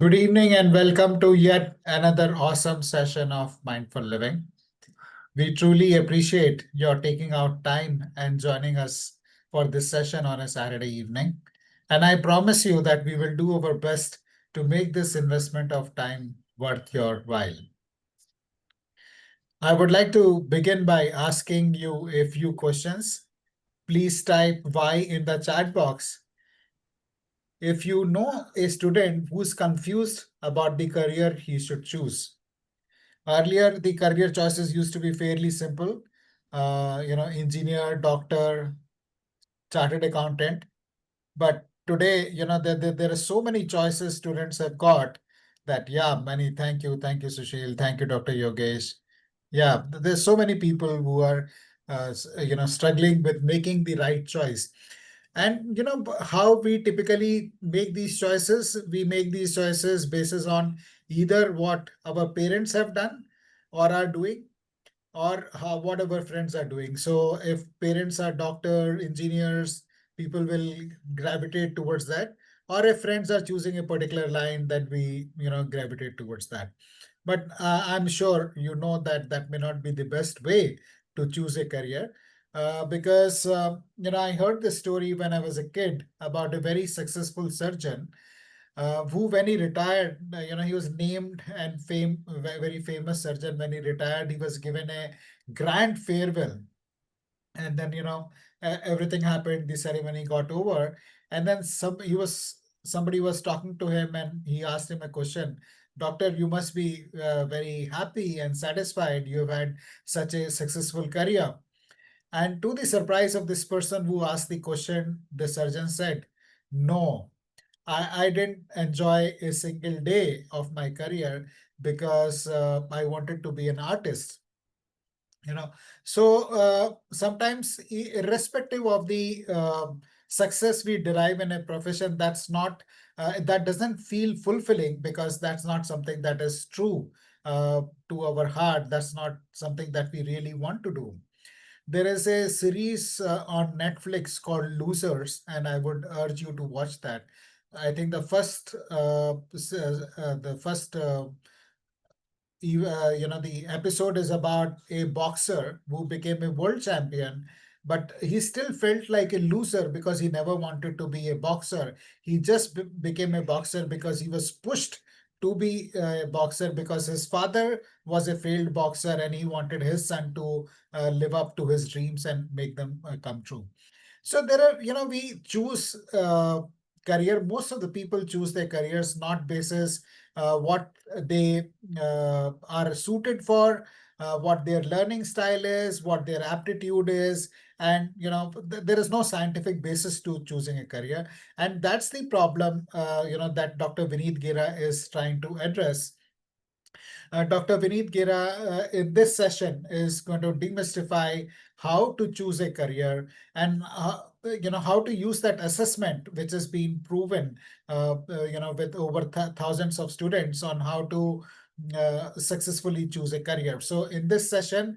Good evening and welcome to yet another awesome session of Mindful Living. We truly appreciate your taking out time and joining us for this session on a Saturday evening. And I promise you that we will do our best to make this investment of time worth your while. I would like to begin by asking you a few questions. Please type why in the chat box if you know a student who's confused about the career he should choose. Earlier, the career choices used to be fairly simple. Engineer, doctor, chartered accountant. But today, there are so many choices students have got that, yeah, many, thank you, Sushil, thank you, Dr. Yogesh. Yeah, there's so many people who are, struggling with making the right choice. And how we typically make these choices, we make these choices basis on either what our parents have done or are doing, or what our friends are doing. So if parents are doctor, engineers, people will gravitate towards that. Or if friends are choosing a particular line, then we gravitate towards that. But I'm sure you know that that may not be the best way to choose a career. Because I heard this story when I was a kid about a very successful surgeon who, when he retired, he was named and very famous surgeon. When he retired, he was given a grand farewell. And then, everything happened, the ceremony got over. And then somebody was talking to him and he asked him a question. Doctor, you must be very happy and satisfied. You have had such a successful career. And to the surprise of this person who asked the question, the surgeon said, no, I didn't enjoy a single day of my career because I wanted to be an artist. Sometimes irrespective of the success we derive in a profession, that doesn't feel fulfilling because that's not something that is true to our heart. That's not something that we really want to do. There is a series on Netflix called Losers, and I would urge you to watch that. I think the first the episode is about a boxer who became a world champion, but he still felt like a loser because he never wanted to be a boxer. He just became a boxer because he was pushed to be a boxer because his father was a failed boxer and he wanted his son to live up to his dreams and make them come true. So there are, we choose career. Most of the people choose their careers not basis what they are suited for, what their learning style is, what their aptitude is, and there is no scientific basis to choosing a career, and that's the problem. That Dr. Vineet Gira is trying to address. Dr. Vineet Gira in this session is going to demystify how to choose a career and how to use that assessment, which has been proven with over thousands of students on how to successfully choose a career. So in this session,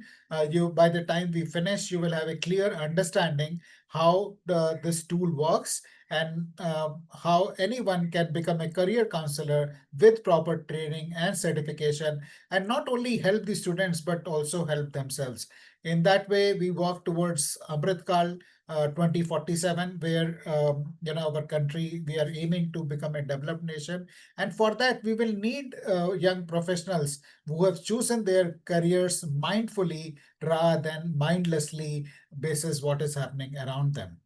you by the time we finish, you will have a clear understanding how this tool works and how anyone can become a career counselor with proper training and certification, and not only help the students but also help themselves. In that way, we walk towards Amrit Kal 2047, where our country, we are aiming to become a developed nation, and for that we will need young professionals who have chosen their careers mindfully rather than mindlessly basis what is happening around them.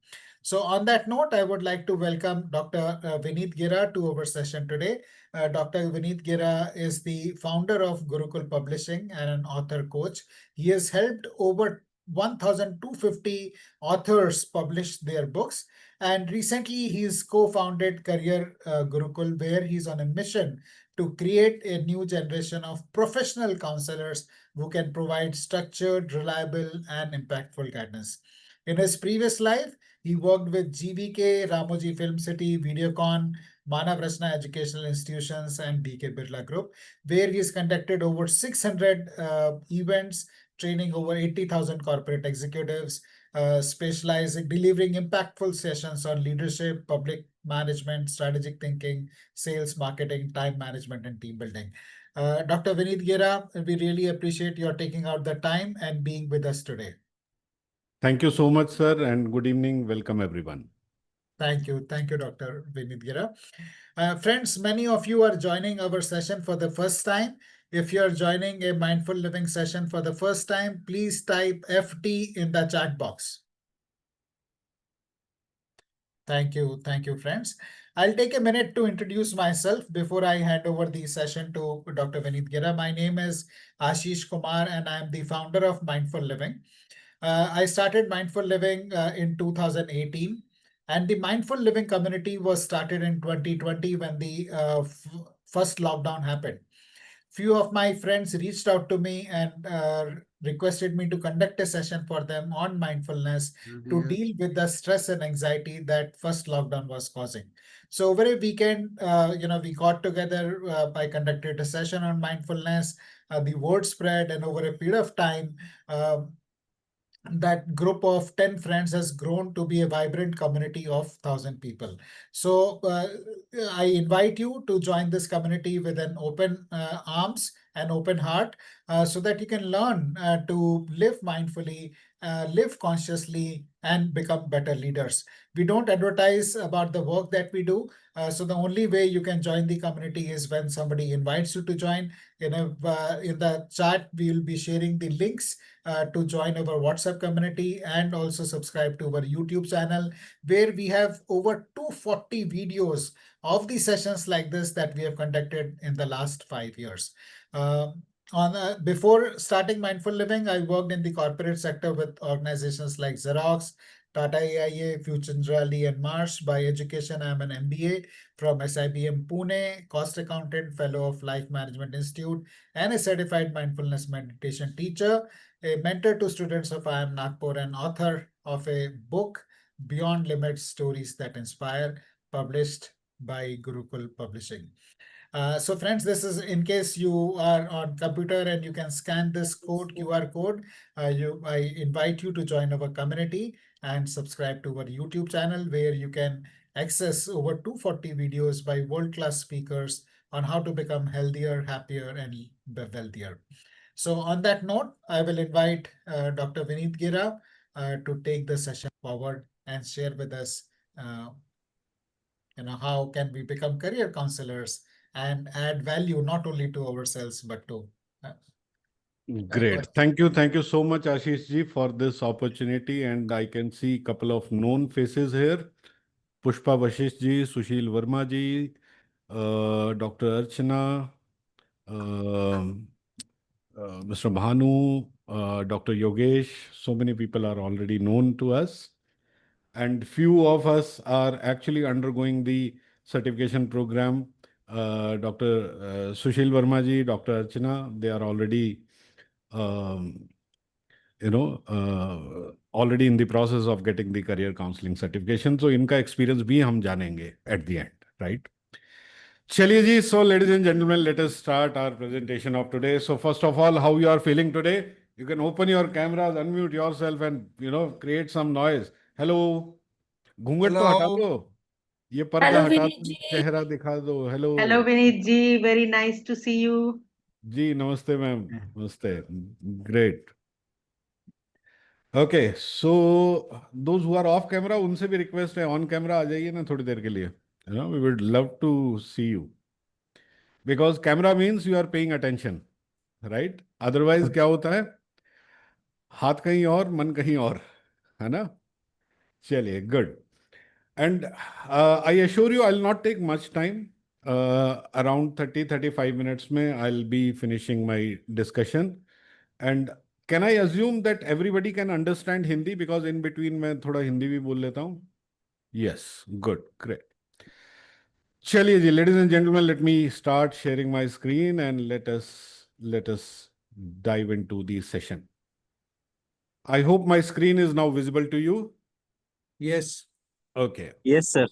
So on that note, I would like to welcome Dr. Vineet Gira to our session today. Dr. Vineet Gira is the founder of Gurukul Publishing and an author coach. He has helped over 1,250 authors publish their books. And recently, he's co-founded Career Gurukul, where he's on a mission to create a new generation of professional counselors who can provide structured, reliable, and impactful guidance. In his previous life, he worked with GVK, Ramoji Film City, Videocon, Manav Rachna Educational Institutions, and DK Birla Group, where he has conducted over 600 events, training over 80,000 corporate executives. specializing, delivering impactful sessions on leadership, public management, strategic thinking, sales, marketing, time management, and team building. Dr. Vineet Gera, we really appreciate your taking out the time and being with us today. Thank you so much, sir, and good evening. Welcome, everyone. Thank you. Thank you, Dr. Vineet Gera. Friends, many of you are joining our session for the first time. If you are joining a mindful living session for the first time, please type FT in the chat box. Thank you. Thank you, friends. I'll take a minute to introduce myself before I hand over the session to Dr. Vineet Gera. My name is Ashish Kumar, and I'm the founder of Mindful Living. I started Mindful Living in 2018, and the Mindful Living community was started in 2020 when the first lockdown happened. Few of my friends reached out to me and requested me to conduct a session for them on mindfulness to deal with the stress and anxiety that first lockdown was causing. So over a weekend, we got together. I conducted a session on mindfulness. The word spread, and over a period of time, that group of 10 friends has grown to be a vibrant community of 1,000 people. So I invite you to join this community with an open arms and open heart, so that you can learn to live mindfully, live consciously, and become better leaders. We don't advertise about the work that we do. So the only way you can join the community is when somebody invites you to join. In the chat, we will be sharing the links to join our WhatsApp community and also subscribe to our YouTube channel, where we have over 240 videos of the sessions like this that we have conducted in the last 5 years. Before starting Mindful Living, I worked in the corporate sector with organizations like Xerox, Tata AIA, Fusion Rally, and Marsh. By education, I'm an MBA from SIBM Pune, cost accountant, fellow of Life Management Institute, and a certified mindfulness meditation teacher, a mentor to students of IIM Nagpur, and author of a book, Beyond Limits: Stories That Inspire, published by Gurukul Publishing. So friends, this is in case you are on computer and you can scan this code, QR code. I invite you to join our community and subscribe to our YouTube channel, where you can access over 240 videos by world-class speakers on how to become healthier, happier, and wealthier. So on that note, I will invite Dr. Vineet Gera to take the session forward and share with us, how can we become career counselors and add value not only to ourselves but to. Great. Thank you. Thank you so much, Ashish ji, for this opportunity. And I can see a couple of known faces here. Pushpa Vashish ji, Sushil Verma ji, Dr. Archana, Mr. Bhanu, Dr. Yogesh. So many people are already known to us. And few of us are actually undergoing the certification program. Dr. Sushil Verma ji, Dr. Archana, they are already, already in the process of getting the career counseling certification. So इनका experience भी हम जानेंगे at the end, right? चलिए जी, so ladies and gentlemen, let us start our presentation of today. So first of all, how you are feeling today? You can open your cameras, unmute yourself, and create some noise. Hello. घूंघट तो हटा दो, ये पर्दा हटा दो, चेहरा दिखा दो. Hello. Hello Vineet ji, very nice to see you. जी नमस्ते मैम. नमस्ते. Great. Okay, so those who are off camera, उनसे भी रिक्वेस्ट है ऑन कैमरा आ जाइए ना थोड़ी देर के लिए. We would love to see you, because camera means you are paying attention, right? Otherwise क्या होता है, हाथ कहीं और मन कहीं और, है ना? चलिए, good. And I assure you, I'll not take much time. Around 30-35 minutes mein, I'll be finishing my discussion. And can I assume that everybody can understand Hindi? Because in between मैं थोड़ा हिंदी भी बोल लेता हूँ. Yes, good, great. चलिए जी, ladies and gentlemen, let me start sharing my screen and let us dive into the session. I hope my screen is now visible to you. Yes. Okay. Yes, sir.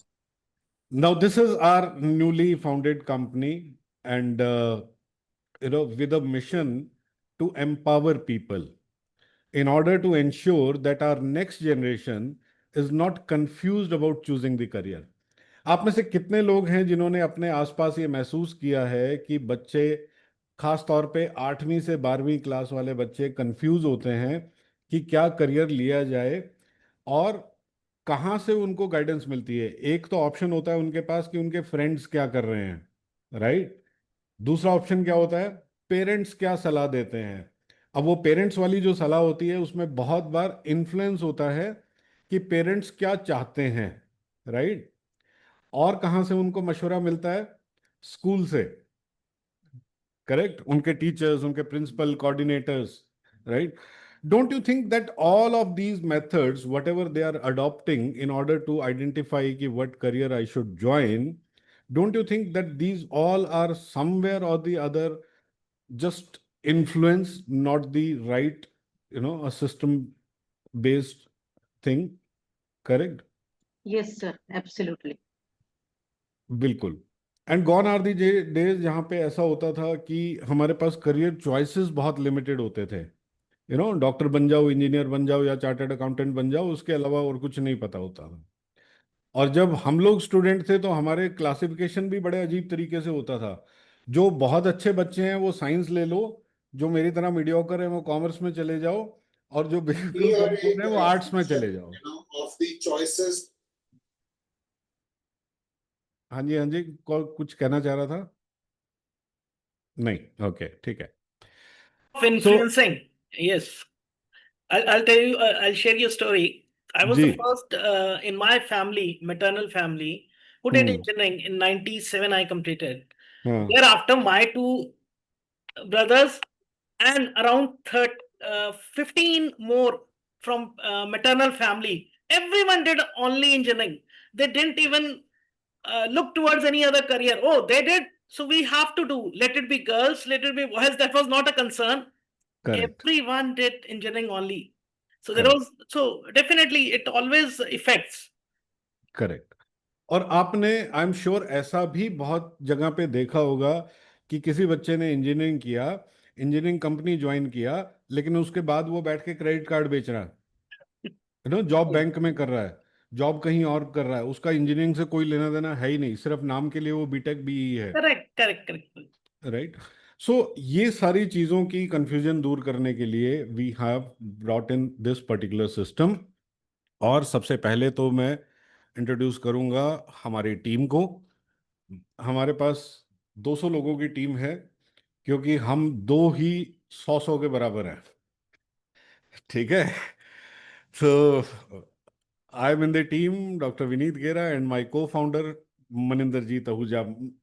Now, this is our newly founded company, and with a mission to empower people. in order to ensure that our next generation is not confused about choosing the career. आप में से कितने लोग हैं जिन्होंने अपने आसपास ये महसूस किया है कि बच्चे, खास तौर पे 8वीं से 12वीं क्लास वाले बच्चे, कंफ्यूज होते हैं कि क्या करियर लिया जाए और कहाँ से उनको गाइडेंस मिलती है? एक तो ऑप्शन होता है उनके पास कि उनके फ्रेंड्स क्या कर रहे हैं, राइट? दूसरा ऑप्शन क्या होता है? पेरेंट्स क्या सलाह देते हैं। अब वो पेरेंट्स वाली जो सलाह होती है उसमें बहुत बार इन्फ्लुएंस होता है कि पेरेंट्स क्या चाहते हैं, राइट? और कहाँ से उनको मशवरा मिलता है? स्कूल से, करेक्ट? उनके टीचर्स, उनके principal, coordinators, right? Don't you think that all of these methods, whatever they are adopting in order to identify ki what career I should join, don't you think that these all are somewhere or the other just influence, not the right, a system based thing, correct? Yes, sir. Absolutely. बिल्कुल। And gone are the days जहाँ पे ऐसा होता था कि हमारे पास career choices बहुत लिमिटेड होते थे। डॉक्टर बन जाओ, इंजीनियर बन जाओ या चार्टर्ड अकाउंटेंट बन जाओ, उसके अलावा और कुछ नहीं पता होता था। और जब हम लोग स्टूडेंट थे तो हमारे क्लासिफिकेशन भी बड़े अजीब तरीके से होता था। जो बहुत अच्छे बच्चे हैं वो साइंस ले लो, जो मेरी तरह मीडियोकर है वो कॉमर्स में चले जाओ, और जो बिल्कुल कमजोर है वो आर्ट्स में चले जाओ। of the choices. हाँ जी, हाँ जी, कुछ कहना चाह रहा था? नहीं, ओके, ठीक है। Of influencing. Yes. I'll tell you, I'll share you a story. I was the जी। first in my family, maternal family, who did hmm. engineering. In 97, I completed. हाँ। Thereafter, my two brothers and around 15 more from maternal family, everyone did only engineering. They didn't even look towards any other career. Oh, they did. So we have to do. Let it be girls, let it be boys. That was not a concern. Correct, Everyone did engineering only. So there Correct. was, so definitely it always affects. Correct. और आपने, I am sure, ऐसा भी बहुत जगह पे देखा होगा कि किसी बच्चे ने इंजीनियरिंग किया, इंजीनियरिंग कंपनी ज्वाइन किया, लेकिन उसके बाद वो बैठ के क्रेडिट कार्ड बेच रहा है, जॉब बैंक में कर रहा है, जॉब कहीं और कर रहा है, उसका इंजीनियरिंग से कोई लेना देना है ही नहीं, सिर्फ नाम के लिए वो बीटेक बीई है, Correct. राइट? सो ये सारी चीजों की कंफ्यूजन दूर करने के लिए we have brought in this particular system. और सबसे पहले तो मैं इंट्रोड्यूस करूंगा हमारी टीम को। हमारे पास 200 लोगों की टीम है, क्योंकि हम दो ही 100 के बराबर हैं, ठीक है? So I am in the team, doctor Vineet Gera and my co founder Maninder ji Tahuja.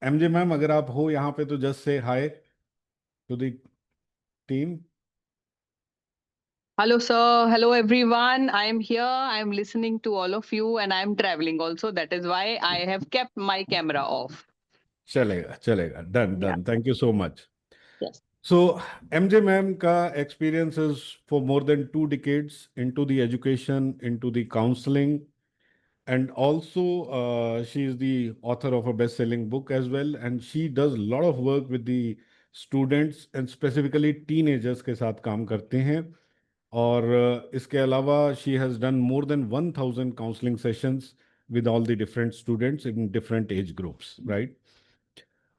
MJ ma'am, अगर आप हो यहाँ पे तो just say hi to the team. Hello, sir. Hello, everyone. I am here. I am listening to all of you, and I am traveling also. That is why I have kept my camera off. चलेगा चलेगा, done Yeah. Done, thank you so much. Yes. So, MJ ma'am ka experience is for more than 2 decades into the education, into the counseling, and also she is the author of a best-selling book as well. And she does a lot of work with the students and specifically teenagers के साथ काम करते हैं। और इसके अलावा she has done more than 1,000 counseling sessions with all the different students in different age groups, right?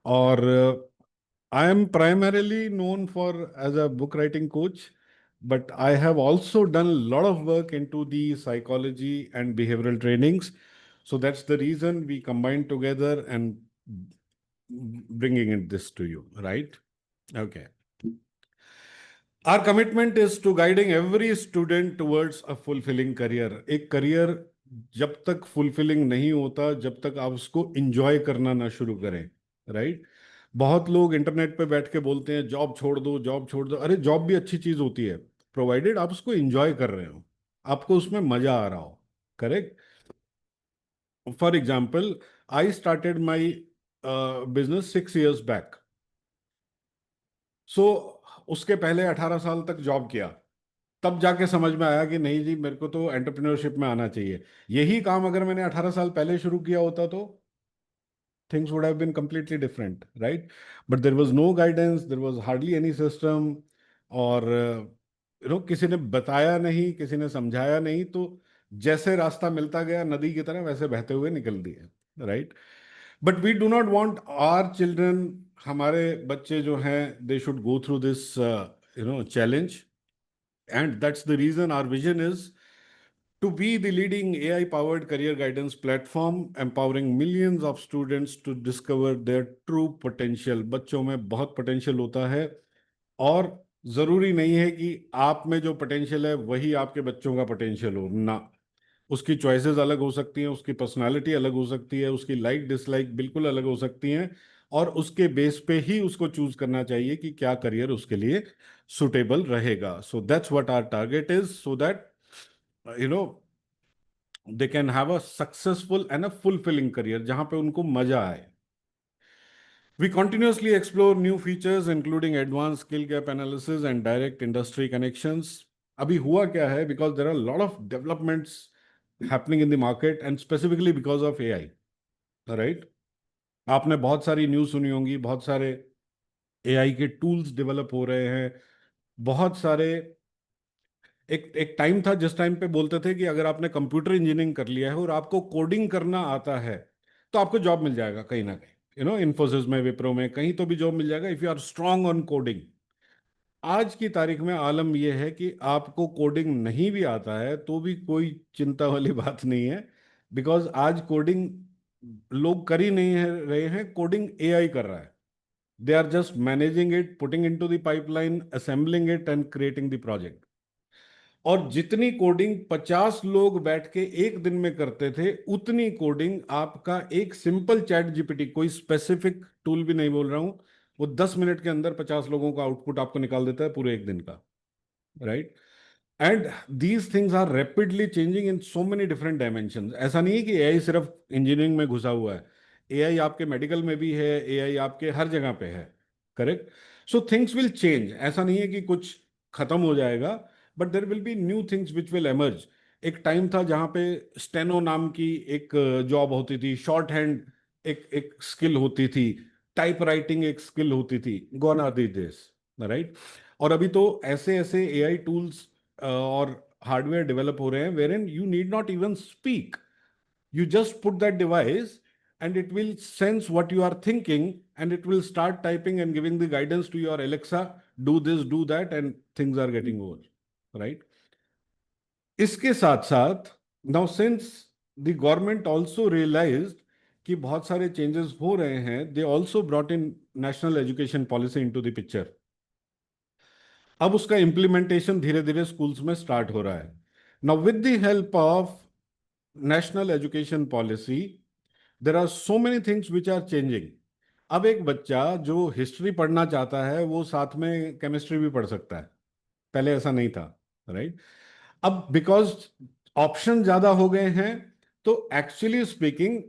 और I am primarily known for as a book writing coach, but I have also done a lot of work into the psychology and behavioral trainings. So that's the reason we combined together and bringing in this to you, right? Okay. Our commitment is to guiding every student towards a fulfilling career. एक career जब तक fulfilling नहीं होता, जब तक आप उसको enjoy करना ना शुरू करें, right? बहुत लोग इंटरनेट पे बैठ के बोलते हैं जॉब छोड़ दो, जॉब छोड़ दो। अरे जॉब भी अच्छी चीज होती है, प्रोवाइडेड आप उसको एंजॉय कर रहे हो, आपको उसमें मजा आ रहा हो, correct? For example, I started my business 6 years back. So उसके पहले 18 साल तक जॉब किया, तब जाके समझ में आया कि नहीं जी, मेरे को तो एंटरप्रेन्योरशिप में आना चाहिए। यही काम अगर मैंने 18 साल पहले शुरू किया होता तो things would have been completely different, right? But there was no guidance, there was hardly any system, or किसी ने बताया नहीं, किसी ने समझाया नहीं, तो जैसे रास्ता मिलता गया नदी की तरह वैसे बहते हुए निकल दिए, right? But we do not want our children, हमारे बच्चे जो हैं, they should go through this challenge, and that's the reason our vision is to be the leading AI powered career guidance platform, empowering millions of students to discover their true potential. बच्चों में बहुत potential होता है, और जरूरी नहीं है कि आप में जो potential है वही आपके बच्चों का potential हो ना। उसकी choices अलग हो सकती हैं, उसकी personality अलग हो सकती है, उसकी like dislike बिल्कुल अलग हो सकती हैं, और उसके बेस पे ही उसको चूज करना चाहिए कि क्या करियर उसके लिए सुटेबल रहेगा. So that's what our target is, so that they can have a successful and a fulfilling career जहां पे उनको मजा आए. We continuously explore new features including advanced skill gap analysis and direct industry connections. अभी हुआ क्या है, because there are a lot of developments happening in the market and specifically because of AI, right? आपने बहुत सारी news सुनी होंगी, बहुत सारे AI के टूल्स डेवलप हो रहे हैं, बहुत सारे। एक टाइम था जिस टाइम पे बोलते थे कि अगर आपने कंप्यूटर इंजीनियरिंग कर लिया है और आपको कोडिंग करना आता है तो आपको जॉब मिल जाएगा कहीं ना कहीं, इन्फोसिस में, विप्रो में, कहीं तो भी जॉब मिल जाएगा if you are strong on coding. आज की तारीख में आलम यह है कि आपको कोडिंग नहीं भी आता है तो भी कोई चिंता वाली बात नहीं है, बिकॉज आज कोडिंग लोग कर ही नहीं रहे हैं, कोडिंग एआई कर रहा है. They are just managing it, putting into the pipeline, assembling it and creating the project. और जितनी कोडिंग 50 लोग बैठ के एक दिन में करते थे, उतनी कोडिंग आपका एक सिंपल चैट जीपीटी, कोई स्पेसिफिक टूल भी नहीं बोल रहा हूं, वो 10 मिनट के अंदर 50 लोगों का आउटपुट आपको निकाल देता है पूरे एक दिन का, right? And these things are rapidly changing in so many different dimension. ऐसा नहीं है कि एआई सिर्फ इंजीनियरिंग में घुसा हुआ है, एआई आपके मेडिकल में भी है, एआई आपके हर जगह पे है, correct? So things will change. ऐसा नहीं है कि कुछ खत्म हो जाएगा, but there will be new things which will emerge. एक टाइम था जहां पे स्टेनो नाम की एक जॉब होती थी, शॉर्ट हैंड एक एक स्किल होती थी, टाइप राइटिंग एक स्किल होती थी, gone are the this, right? और अभी तो ऐसे ऐसे एआई टूल्स और हार्डवेयर डेवलप हो रहे हैं wherein you need not even speak, you just put that device and it will sense what you are thinking and it will start typing and giving the guidance to your Alexa, do this, do that, and things are getting over, right? इसके साथ साथ now since the government also realized कि बहुत सारे changes हो रहे हैं, they also brought in national education policy into the picture. अब उसका implementation धीरे धीरे schools में start हो रहा है. Now with the help of national education policy, there are so many things which are changing. अब एक बच्चा जो हिस्ट्री पढ़ना चाहता है वो साथ में केमिस्ट्री भी पढ़ सकता है, पहले ऐसा नहीं था, राइट? अब बिकॉज ऑप्शन ज्यादा हो गए हैं, तो एक्चुअली स्पीकिंग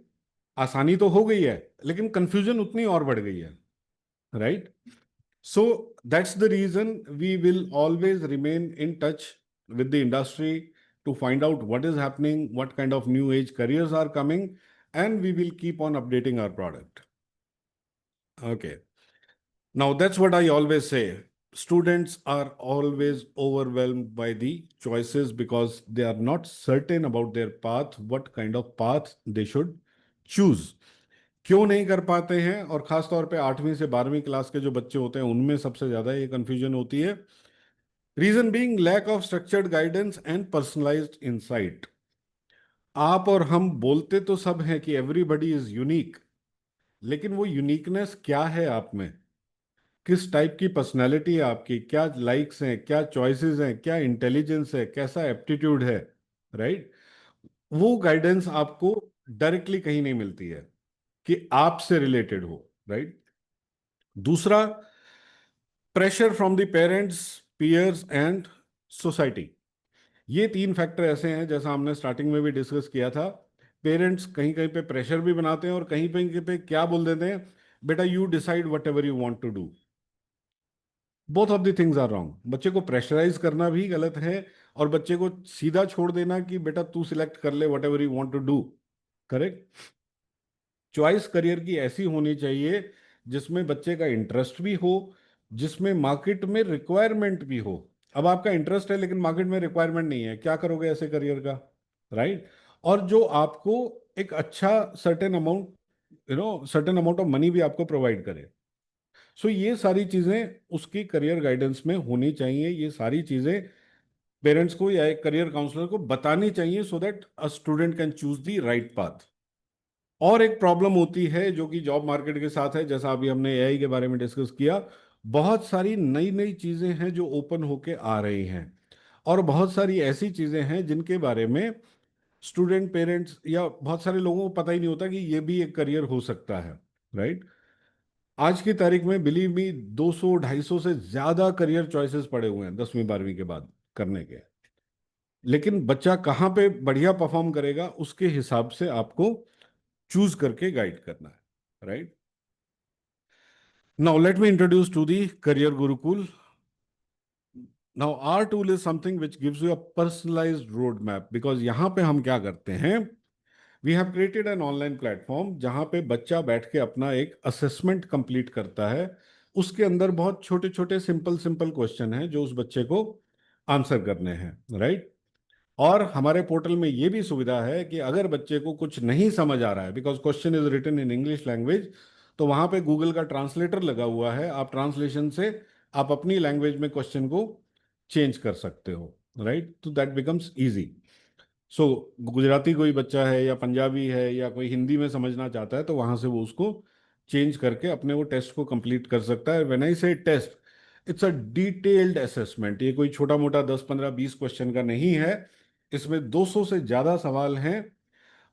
आसानी तो हो गई है लेकिन कंफ्यूजन उतनी और बढ़ गई है, right? So that's the reason we will always remain in touch with the industry to find out what is happening, what kind of new age careers are coming, and we will keep on updating our product. Okay. Now that's what I always say. Students are always overwhelmed by the choices because they are not certain about their path, what kind of path they should choose. क्यों नहीं कर पाते हैं, और खास तौर पे 8वीं से 12वीं क्लास के जो बच्चे होते हैं उनमें सबसे ज्यादा ये कंफ्यूजन होती है. Reason being lack of structured guidance and personalized insight. आप और हम बोलते तो सब हैं कि एवरीबडी इज यूनिक, लेकिन वो यूनिकनेस क्या है आप में, किस टाइप की पर्सनालिटी है आपकी, क्या लाइक्स हैं, क्या चॉइसेस हैं, क्या इंटेलिजेंस है, कैसा एप्टीट्यूड है, राइट? वो गाइडेंस आपको डायरेक्टली कहीं नहीं मिलती है कि आपसे रिलेटेड हो, राइट? दूसरा, pressure from the parents, peers and society. ये 3 फैक्टर ऐसे हैं, जैसा हमने स्टार्टिंग में भी डिस्कस किया था. पेरेंट्स कहीं कहीं पे प्रेशर भी बनाते हैं और कहीं कहीं पे क्या बोल देते हैं, बेटा you decide whatever you want to do. Both of the things are wrong. बच्चे को प्रेशराइज करना भी गलत है और बच्चे को सीधा छोड़ देना कि बेटा तू सिलेक्ट कर ले whatever you want to do, correct? Choice career की ऐसी होनी चाहिए जिसमें बच्चे का इंटरेस्ट भी हो, जिसमें मार्केट में रिक्वायरमेंट भी हो. अब आपका इंटरेस्ट है लेकिन मार्केट में रिक्वायरमेंट नहीं है, क्या करोगे ऐसे करियर का, राइट? और जो आपको एक अच्छा सर्टेन अमाउंट ऑफ मनी भी आपको प्रोवाइड करे। सो ये सारी चीजें उसकी करियर गाइडेंस में होनी चाहिए, ये सारी चीजें पेरेंट्स को या एक करियर काउंसलर को बतानी चाहिए, so that a student can choose the right path. और एक प्रॉब्लम होती है जो कि जॉब मार्केट के साथ है, जैसा अभी हमने एआई के बारे में डिस्कस किया, बहुत सारी नई नई चीजें हैं जो ओपन होके आ रही हैं, और बहुत सारी ऐसी चीजें हैं जिनके बारे में स्टूडेंट, पेरेंट्स या बहुत सारे लोगों को पता ही नहीं होता कि ये भी एक करियर हो सकता है, राइट? आज की तारीख में बिलीव मी 200-250 से ज्यादा करियर चॉइसेस पड़े हुए हैं 10वीं 12वीं के बाद करने के, लेकिन बच्चा कहाँ पे बढ़िया परफॉर्म करेगा उसके हिसाब से आपको चूज करके गाइड करना है, right? Now let me introduce to the career Gurukul. Now our tool is something which gives you a personalized roadmap, because यहाँ पे हम क्या करते हैं, we have created an online platform जहाँ पे बच्चा बैठ के अपना एक असेसमेंट कंप्लीट करता है. उसके अंदर बहुत छोटे छोटे सिंपल सिंपल क्वेश्चन हैं जो उस बच्चे को आंसर करने हैं, राइट? और हमारे पोर्टल में ये भी सुविधा है कि अगर बच्चे को कुछ नहीं समझ आ रहा है, because question is written in English language, तो वहां पे गूगल का ट्रांसलेटर लगा हुआ है, आप ट्रांसलेशन से आप अपनी लैंग्वेज में क्वेश्चन को चेंज कर सकते हो, राइट? तो दैट बिकम्स इजी. सो गुजराती कोई बच्चा है या पंजाबी है या कोई हिंदी में समझना चाहता है, तो वहां से वो उसको चेंज करके अपने वो टेस्ट को कंप्लीट कर सकता है. When I say test, it's a detailed assessment. ये कोई छोटा मोटा 10 15 20 क्वेश्चन का नहीं है, इसमें 200 से ज्यादा सवाल हैं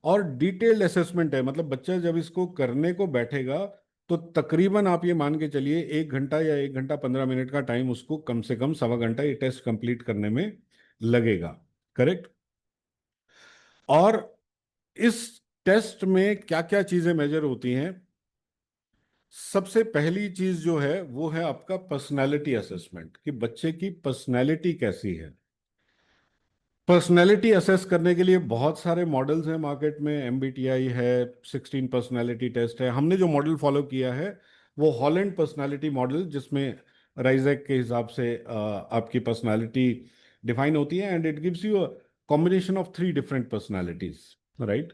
और डिटेल्ड असेसमेंट है. मतलब बच्चा जब इसको करने को बैठेगा तो तकरीबन आप ये मान के चलिए 1 घंटा या 1 घंटा 15 मिनट का टाइम उसको कम से कम सवा घंटा ये टेस्ट कंप्लीट करने में लगेगा, करेक्ट? और इस टेस्ट में क्या क्या चीजें मेजर होती हैं? सबसे पहली चीज जो है वो है आपका पर्सनालिटी असेसमेंट, कि बच्चे की पर्सनालिटी कैसी है. पर्सनैलिटी असेस करने के लिए बहुत सारे मॉडल्स हैं मार्केट में. एमबीटीआई है, 16 पर्सनैलिटी टेस्ट है. हमने जो मॉडल फॉलो किया है वो हॉलैंड पर्सनैलिटी मॉडल, जिसमें राइजैक के हिसाब से आपकी पर्सनैलिटी डिफाइन होती है, and it gives you a combination of 3 different personalities, right?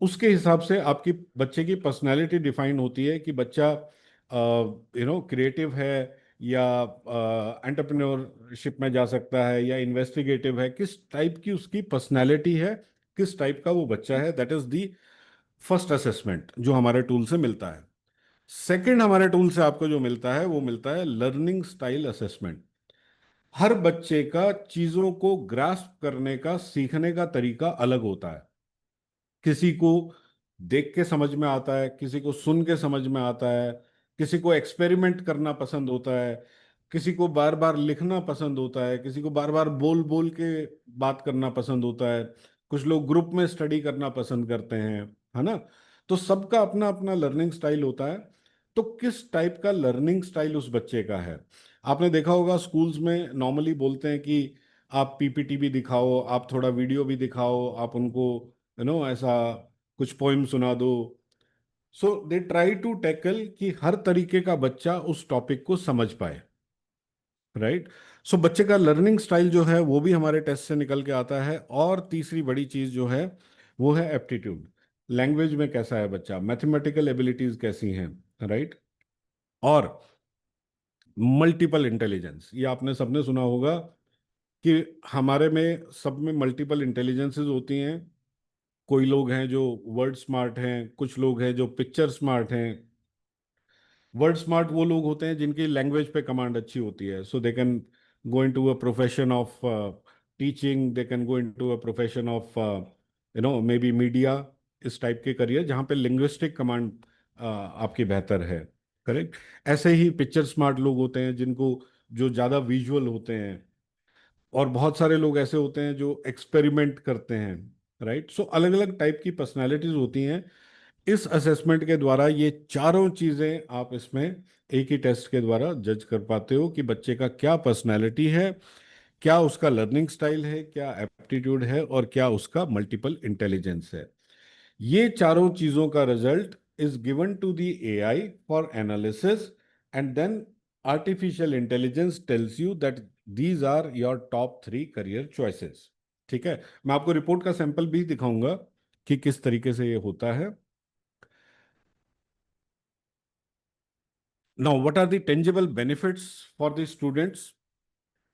उसके हिसाब से आपकी बच्चे की पर्सनैलिटी डिफाइन होती है कि बच्चा क्रिएटिव है या एंटरप्रेन्योरशिप में जा सकता है या इन्वेस्टिगेटिव है, किस टाइप की उसकी पर्सनैलिटी है, किस टाइप का वो बच्चा है. That is the first assessment जो हमारे टूल से मिलता है. सेकंड हमारे टूल से आपको जो मिलता है वो मिलता है लर्निंग स्टाइल असेसमेंट. हर बच्चे का चीजों को ग्रास्प करने का, सीखने का तरीका अलग होता है. किसी को देख के समझ में आता है, किसी को सुन के समझ में आता है, किसी को एक्सपेरिमेंट करना पसंद होता है, किसी को बार बार लिखना पसंद होता है, किसी को बार बार बोल बोल के बात करना पसंद होता है, कुछ लोग ग्रुप में स्टडी करना पसंद करते हैं, है ना? तो सबका अपना अपना लर्निंग स्टाइल होता है. तो किस टाइप का लर्निंग स्टाइल उस बच्चे का है? आपने देखा होगा स्कूल्स में नॉर्मली बोलते हैं कि आप पीपीटी भी दिखाओ, आप थोड़ा वीडियो भी दिखाओ, आप उनको ऐसा कुछ पोइम सुना दो. सो दे ट्राई टू टैकल कि हर तरीके का बच्चा उस टॉपिक को समझ पाए, राइट? सो बच्चे का लर्निंग स्टाइल जो है वो भी हमारे टेस्ट से निकल के आता है. और तीसरी बड़ी चीज जो है वो है एप्टीट्यूड. लैंग्वेज में कैसा है बच्चा, मैथमेटिकल एबिलिटीज कैसी हैं, राइट? और मल्टीपल इंटेलिजेंस, ये आपने सबने सुना होगा कि हमारे में सब में मल्टीपल इंटेलिजेंसेस होती हैं. कोई लोग हैं जो वर्ड स्मार्ट हैं, कुछ लोग हैं जो पिक्चर स्मार्ट हैं. वर्ड स्मार्ट वो लोग होते हैं जिनकी लैंग्वेज पे कमांड अच्छी होती है, so they can go into a profession of teaching, they can go into a profession of maybe media, इस टाइप के करियर जहाँ पे लिंग्विस्टिक कमांड आपकी बेहतर है, करेक्ट? ऐसे ही पिक्चर स्मार्ट लोग होते हैं जिनको जो ज़्यादा विजुअल होते हैं. और बहुत सारे लोग ऐसे होते हैं जो एक्सपेरिमेंट करते हैं, राइट? सो अलग अलग टाइप की पर्सनालिटीज होती हैं. इस असेसमेंट के द्वारा ये चारों चीजें आप इसमें एक ही टेस्ट के द्वारा जज कर पाते हो कि बच्चे का क्या पर्सनालिटी है, क्या उसका लर्निंग स्टाइल है, क्या एप्टीट्यूड है, और क्या उसका मल्टीपल इंटेलिजेंस है. ये चारों चीजों का result is given to the AI for analysis, and then artificial intelligence tells you that these are your top 3 career choices. ठीक है, मैं आपको रिपोर्ट का सैंपल भी दिखाऊंगा कि किस तरीके से ये होता है. Now, what are the tangible benefits for the students?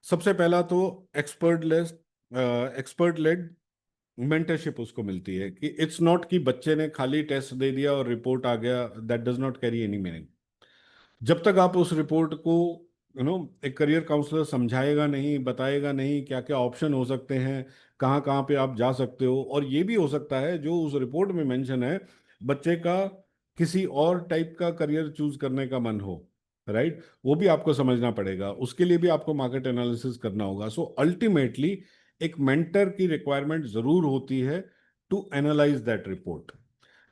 सबसे पहला तो एक्सपर्ट लेड मेंटरशिप उसको मिलती है कि इट्स नॉट कि बच्चे ने खाली टेस्ट दे दिया और रिपोर्ट आ गया, that does not carry any meaning. जब तक आप उस रिपोर्ट को एक करियर काउंसलर समझाएगा नहीं, बताएगा नहीं क्या क्या ऑप्शन हो सकते हैं, कहाँ कहाँ पे आप जा सकते हो, और ये भी हो सकता है जो उस रिपोर्ट में मेंशन है बच्चे का किसी और टाइप का करियर चूज करने का मन हो, राइट, वो भी आपको समझना पड़ेगा. उसके लिए भी आपको मार्केट एनालिसिस करना होगा. सो अल्टीमेटली एक मेंटर की रिक्वायरमेंट जरूर होती है टू एनालाइज दैट रिपोर्ट.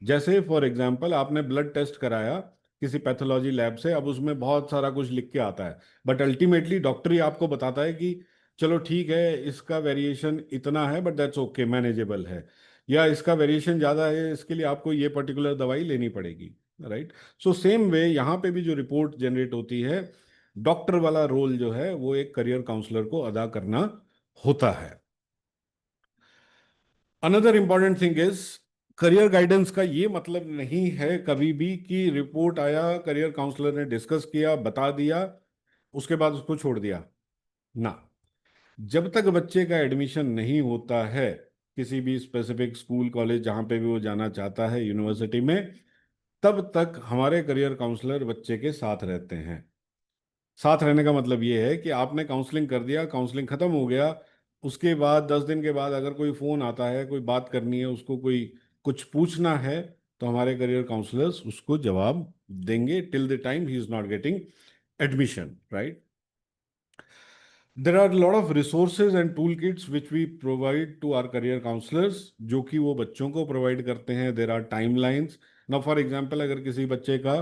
जैसे फॉर एग्जांपल आपने ब्लड टेस्ट कराया किसी पैथोलॉजी लैब से, अब उसमें बहुत सारा कुछ लिख के आता है, बट अल्टीमेटली डॉक्टर ही आपको बताता है कि चलो ठीक है, इसका वेरिएशन इतना है बट दैट्स ओके, मैनेजेबल है, या इसका वेरिएशन ज़्यादा है, इसके लिए आपको ये पर्टिकुलर दवाई लेनी पड़ेगी, राइट. सो सेम वे यहाँ पे भी जो रिपोर्ट जनरेट होती है, डॉक्टर वाला रोल जो है वो एक करियर काउंसलर को अदा करना होता है. Another important thing is career guidance का ये मतलब नहीं है कभी भी कि रिपोर्ट आया, करियर काउंसलर ने डिस्कस किया, बता दिया, उसके बाद उसको छोड़ दिया ना. जब तक बच्चे का एडमिशन नहीं होता है किसी भी स्पेसिफिक स्कूल, कॉलेज, जहां पे भी वो जाना चाहता है, यूनिवर्सिटी में, तब तक हमारे करियर काउंसलर बच्चे के साथ रहते हैं. साथ रहने का मतलब ये है कि आपने काउंसलिंग कर दिया, काउंसलिंग खत्म हो गया, उसके बाद 10 दिन के बाद अगर कोई फोन आता है, कोई बात करनी है, उसको कोई कुछ पूछना है, तो हमारे करियर काउंसलर्स उसको जवाब देंगे till the time he is not getting admission, right. There are a lot of resources and toolkits which we provide to our career counselors, जो कि वो बच्चों को प्रोवाइड करते हैं. There are timelines. Now, for example, अगर किसी बच्चे का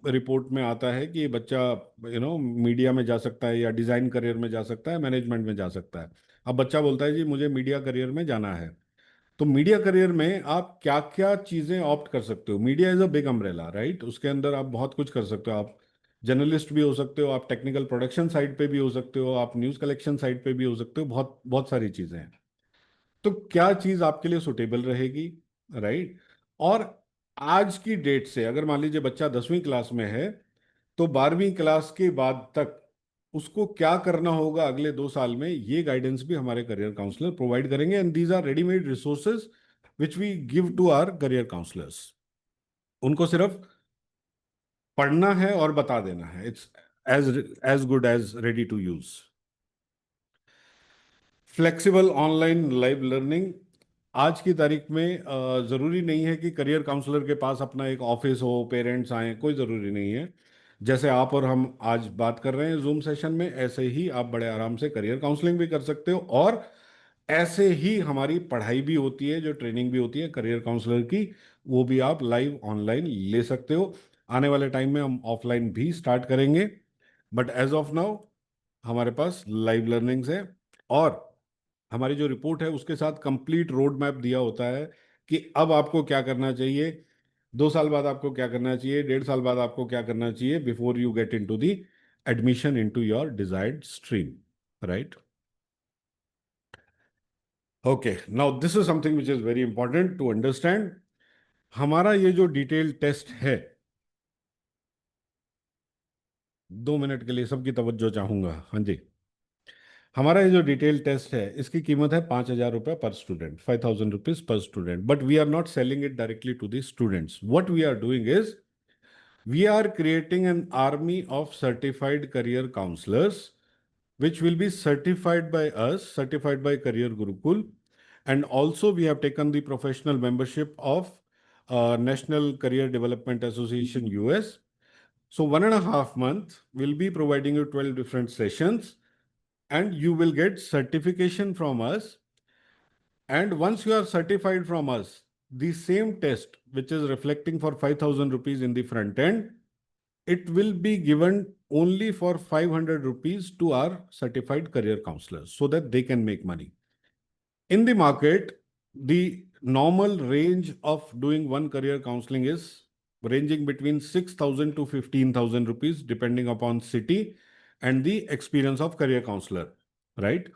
रिपोर्ट में आता है कि ये बच्चा मीडिया में जा सकता है, या डिज़ाइन करियर में जा सकता है, मैनेजमेंट में जा सकता है. अब बच्चा बोलता है जी मुझे मीडिया करियर में जाना है, तो मीडिया करियर में आप क्या क्या चीज़ें ऑप्ट कर सकते हो. Media is a big umbrella, right. उसके अंदर आप बहुत कुछ कर सकते हो. आप जर्नलिस्ट भी हो सकते हो, आप टेक्निकल प्रोडक्शन साइड पे भी हो सकते हो, आप न्यूज़ कलेक्शन साइड पे भी हो सकते हो, बहुत बहुत सारी चीज़ें हैं. तो क्या चीज़ आपके लिए सुटेबल रहेगी, राइट. और आज की डेट से अगर मान लीजिए बच्चा 10वीं क्लास में है, तो 12वीं क्लास के बाद तक उसको क्या करना होगा अगले 2 साल में, ये गाइडेंस भी हमारे करियर काउंसलर प्रोवाइड करेंगे. And these are readymade resources which we give to our career counsellors. उनको सिर्फ पढ़ना है और बता देना है. It's as good as ready to use. Flexible online live learning. आज की तारीख में ज़रूरी नहीं है कि करियर काउंसलर के पास अपना एक ऑफिस हो, पेरेंट्स आए, कोई ज़रूरी नहीं है. जैसे आप और हम आज बात कर रहे हैं जूम सेशन में, ऐसे ही आप बड़े आराम से करियर काउंसलिंग भी कर सकते हो, और ऐसे ही हमारी पढ़ाई भी होती है, जो ट्रेनिंग भी होती है करियर काउंसलर की, वो भी आप लाइव ऑनलाइन ले सकते हो. आने वाले टाइम में हम ऑफलाइन भी स्टार्ट करेंगे, बट एज ऑफ नाउ हमारे पास लाइव लर्निंग्स है. और हमारी जो रिपोर्ट है उसके साथ कंप्लीट रोड मैप दिया होता है कि अब आपको क्या करना चाहिए, 2 साल बाद आपको क्या करना चाहिए, 1.5 साल बाद आपको क्या करना चाहिए, before you get into the admission into your desired stream, right. Okay, now this is something which is very important to understand. हमारा ये जो डिटेल टेस्ट है, 2 मिनट के लिए सबकी तवज्जो चाहूंगा. हाँ जी, हमारा ये जो डिटेल टेस्ट है इसकी कीमत है 5,000 रुपये per student, 5,000 rupees per student. But we are not selling it directly to the students. What we are doing is we are creating an army of certified career counselors which will be certified by us, certified by Career Gurukul. And also we have taken the professional membership of National Career Development Association US. So 1.5 month we'll be providing you 12 different sessions, and you will get certification from us. And once you are certified from us, the same test which is reflecting for 5,000 rupees in the front end, it will be given only for 500 rupees to our certified career counselors so that they can make money. In the market, the normal range of doing one career counseling is ranging between 6,000 to 15,000 rupees, depending upon city and the experience of career counselor, right?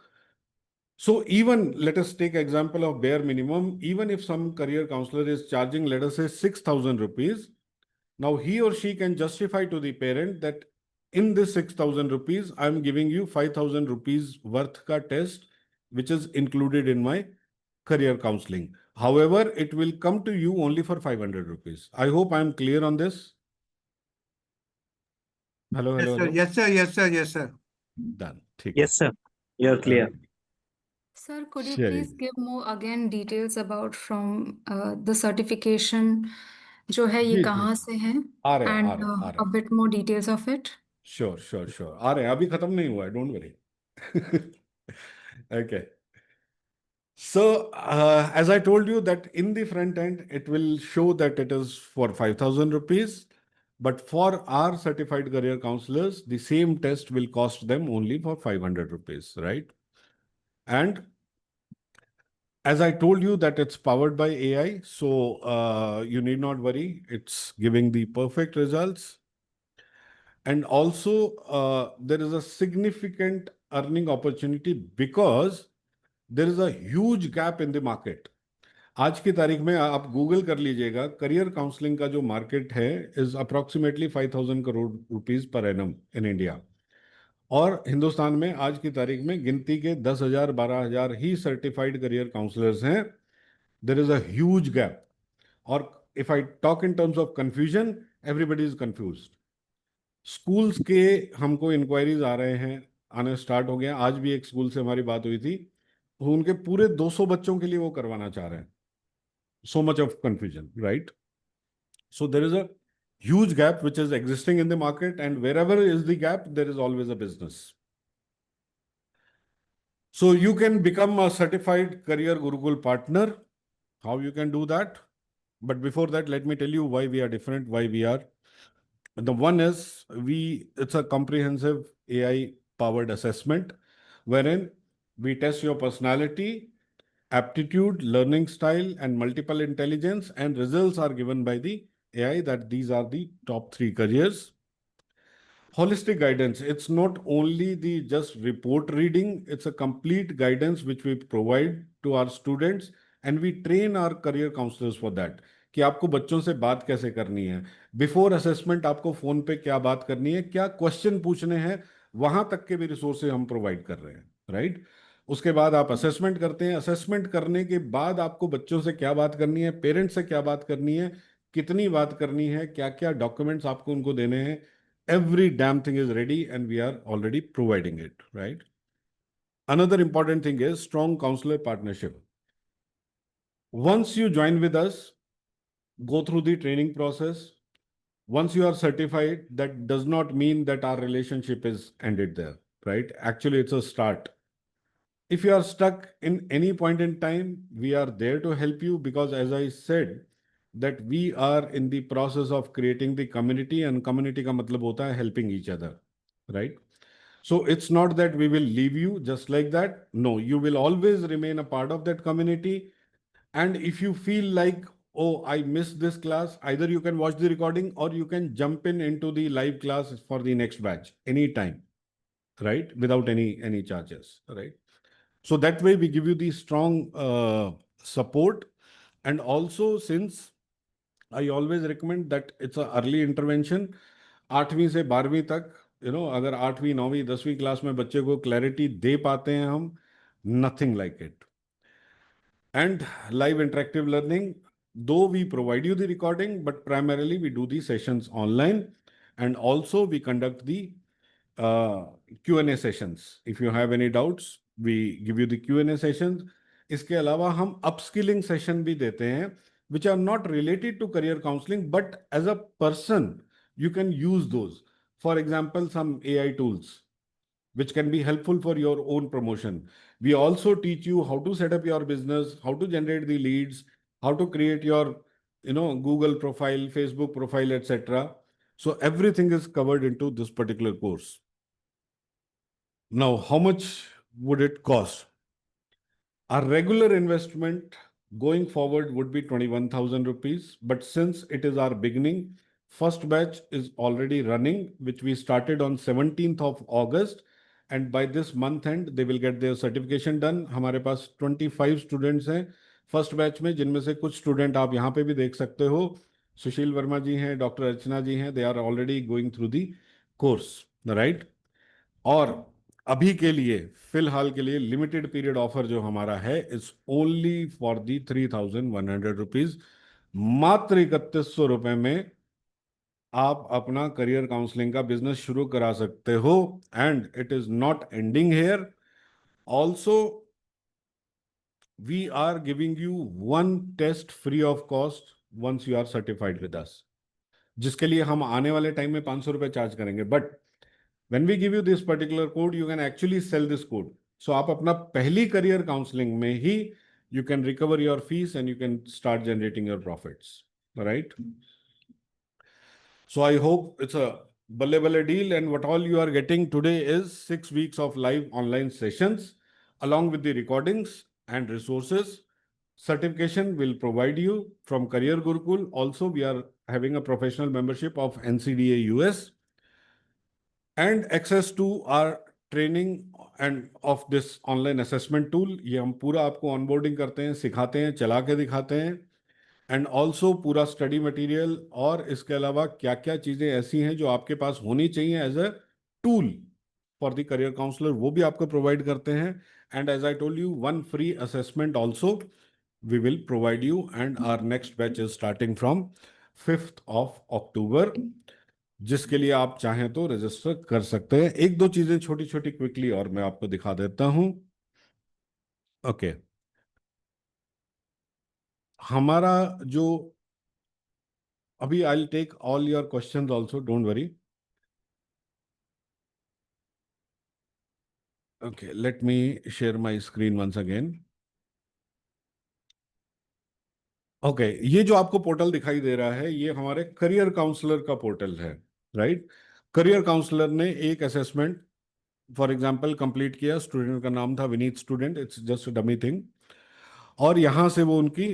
So even let us take example of bare minimum. Even if some career counselor is charging, let us say 6,000 rupees, now he or she can justify to the parent that in this 6,000 rupees, I'm giving you 5,000 rupees worth ka test, which is included in my career counseling. However, it will come to you only for 500 rupees. I hope I'm clear on this. Hello, Yes, hello, sir. hello. Yes, sir. Yes, sir. Yes, sir. Done. ठीक है. Yes, sir. You're clear. Sir, could you Sure. please give more again details about from the certification जो है ये जी, जी. कहाँ से है आ रहे हैं, and आ रहे हैं, आ रहे a हैं. bit more details of it. Sure, sure, sure. आ रहे हैं. अभी खत्म नहीं हुआ है. Don't worry. Okay. So, as I told you that in the front end, it will show that it is for 5,000 rupees. But for our certified career counselors, the same test will cost them only for 500 rupees, right? And as I told you that it's powered by AI, so you need not worry. It's giving the perfect results. And also, there is a significant earning opportunity because there is a huge gap in the market. आज की तारीख में आप Google कर लीजिएगा, career counselling का जो market है is approximately 5,000 crore rupees per annum in India. और हिंदुस्तान में आज की तारीख में गिनती के 10,000 12,000 ही सर्टिफाइड करियर काउंसलर्स हैं. There is a huge gap. और if I talk in terms of confusion, everybody is confused. Schools के हमको इंक्वायरीज आ रहे हैं, आने स्टार्ट हो गया. आज भी एक स्कूल से हमारी बात हुई थी, वो उनके पूरे 200 बच्चों के लिए वो करवाना चाह रहे हैं. So much of confusion, right? So there is a huge gap which is existing in the market, and wherever is the gap, there is always a business. So you can become a certified career Gurukul partner. How you can do that? But before that, let me tell you why we are different, why we are. The one is it's a comprehensive AI powered assessment wherein we test your personality, aptitude, learning style, and multiple intelligence, and results are given by the AI that these are the top 3 careers. Holistic guidance. It's not only the just report reading, it's a complete guidance which we provide to our students, and we train our career counselors for that. कि आपको बच्चों से बात कैसे करनी है, before assessment आपको phone पे क्या बात करनी है, क्या क्वेश्चन पूछने हैं, वहां तक के भी रिसोर्सेज हम प्रोवाइड कर रहे हैं, राइट? उसके बाद आप असेसमेंट करते हैं. असेसमेंट करने के बाद आपको बच्चों से क्या बात करनी है, पेरेंट्स से क्या बात करनी है, कितनी बात करनी है, क्या क्या डॉक्यूमेंट्स आपको उनको देने हैं. Every damn thing is ready and we are already providing it, right? Another important thing is strong counselor partnership. Once you join with us, go through the training process. Once you are certified, that does not mean that our relationship is ended there, right? Actually, it's a start. If you are stuck in any point in time, we are there to help you because, as I said, that we are in the process of creating the community, and community का मतलब होता है helping each other, right? So it's not that we will leave you just like that. No, you will always remain a part of that community. And if you feel like, oh, I missed this class, either you can watch the recording or you can jump into the live class for the next batch anytime, right? Without any charges, right? So that way we give you the strong support. And also, since I always recommend that it's a early intervention, 8वीं से 12वीं तक, अगर 8वीं 9वीं 10वीं class में बच्चे को क्लैरिटी दे पाते हैं हम, nothing like it. And live interactive learning, though we provide you the recording, but primarily we do the sessions online, and also we conduct the Q&A sessions. If you have any doubts, we give you the Q&A sessions. इसके अलावा हम upskilling session भी देते हैं, which are not related to career counseling, but as a person, you can use those. For example, some AI tools, which can be helpful for your own promotion. We also teach you how to set up your business, how to generate the leads, how to create your, Google profile, Facebook profile, etc. So everything is covered into this particular course. Now, how much would it cost? Our regular investment going forward would be 21,000 rupees. But since it is our beginning, first batch is already running, which we started on 17th of August, and by this month end they will get their certification done. हमारे पास 25 students हैं first batch में, जिनमें से कुछ student आप यहाँ पे भी देख सकते हो, सुशील वर्मा जी हैं, डॉक्टर अर्चना जी हैं, they are already going through the course, right. और अभी के लिए, फिलहाल के लिए, लिमिटेड पीरियड ऑफर जो हमारा है is only for the 3,100 rupees. मात्र 3100 रुपए में आप अपना करियर काउंसलिंग का बिजनेस शुरू करा सकते हो। And it is not ending here, also we are giving you one test free of cost once you are certified with us, जिसके लिए हम आने वाले टाइम में 500 रुपए चार्ज करेंगे। But when we give you this particular code, you can actually sell this code. So आप अपना पहली करियर काउंसलिंग में ही you can recover your fees and you can start generating your profits, right? So I hope it's a balle balle deal, and what all you are getting today is 6 weeks of live online sessions along with the recordings and resources. Certification will provide you from Career Gurukul. Also, we are having a professional membership of NCDA US and access to our training and of this online assessment tool. ये हम पूरा आपको onboarding करते हैं, सिखाते हैं, चला के दिखाते हैं, एंड ऑल्सो पूरा स्टडी मटेरियल, और इसके अलावा क्या क्या चीजें ऐसी हैं जो आपके पास होनी चाहिए as a tool for the career counsellor, वो भी आपको प्रोवाइड करते हैं। And as I told you, one free assessment also we will provide you, and our next batch is starting from 5th of October, जिसके लिए आप चाहें तो रजिस्टर कर सकते हैं। एक दो चीजें छोटी छोटी क्विकली और मैं आपको दिखा देता हूं। ओके, हमारा जो अभी, I will take all your questions also, don't worry. Okay, let me share my screen once again. Okay, ये जो आपको पोर्टल दिखाई दे रहा है, ये हमारे करियर काउंसलर का पोर्टल है, राइट। करियर काउंसलर ने एक असेसमेंट फॉर एग्जांपल कंप्लीट किया, स्टूडेंट का नाम था Vineet student, it's just a dummy thing, और यहां से वो उनकी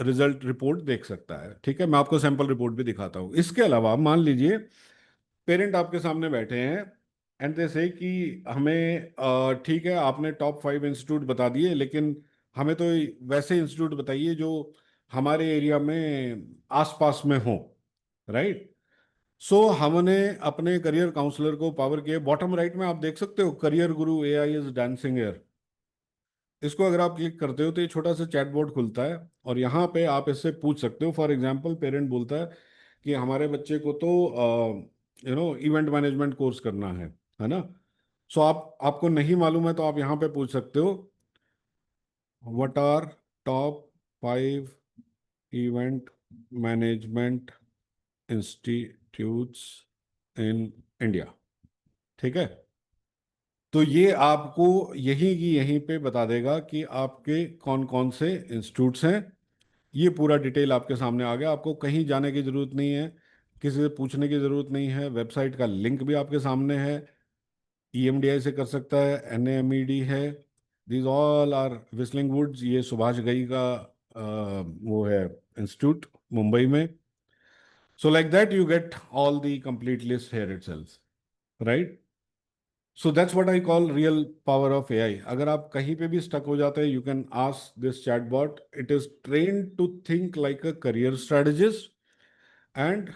रिजल्ट रिपोर्ट देख सकता है। ठीक है, मैं आपको सैंपल रिपोर्ट भी दिखाता हूं। इसके अलावा मान लीजिए पेरेंट आपके सामने बैठे हैं एंड दे से कि हमें ठीक है, आपने टॉप 5 इंस्टीट्यूट बता दिए, लेकिन हमें तो वैसे इंस्टीट्यूट बताइए जो हमारे एरिया में आसपास में हो, राइट। सो हमने अपने करियर काउंसलर को पावर किया। बॉटम राइट में आप देख सकते हो career Guru AI is dancing air. इसको अगर आप क्लिक करते हो तो ये छोटा सा चैटबॉट खुलता है, और यहाँ पे आप इससे पूछ सकते हो। फॉर एग्जांपल, पेरेंट बोलता है कि हमारे बच्चे को तो इवेंट मैनेजमेंट कोर्स करना है ना। सो आपको नहीं मालूम है तो आप यहाँ पे पूछ सकते हो, what are top 5 event management institutes in India. ठीक है, तो ये आपको यहीं की यहीं पे बता देगा कि आपके कौन कौन से इंस्टीट्यूट्स हैं। ये पूरा डिटेल आपके सामने आ गया, आपको कहीं जाने की जरूरत नहीं है, किसी से पूछने की जरूरत नहीं है। वेबसाइट का लिंक भी आपके सामने है, EMDI से कर सकता है, NAMED है, these all are Whistling Woods. ये सुभाष घई का वो है इंस्टीट्यूट मुंबई में। So like that you get all the complete list here itself, right. So that's what I call real power of AI. अगर आप कहीं पे भी स्टक हो जाते हैं, you can ask this chatbot. It is trained to think like a career strategist. And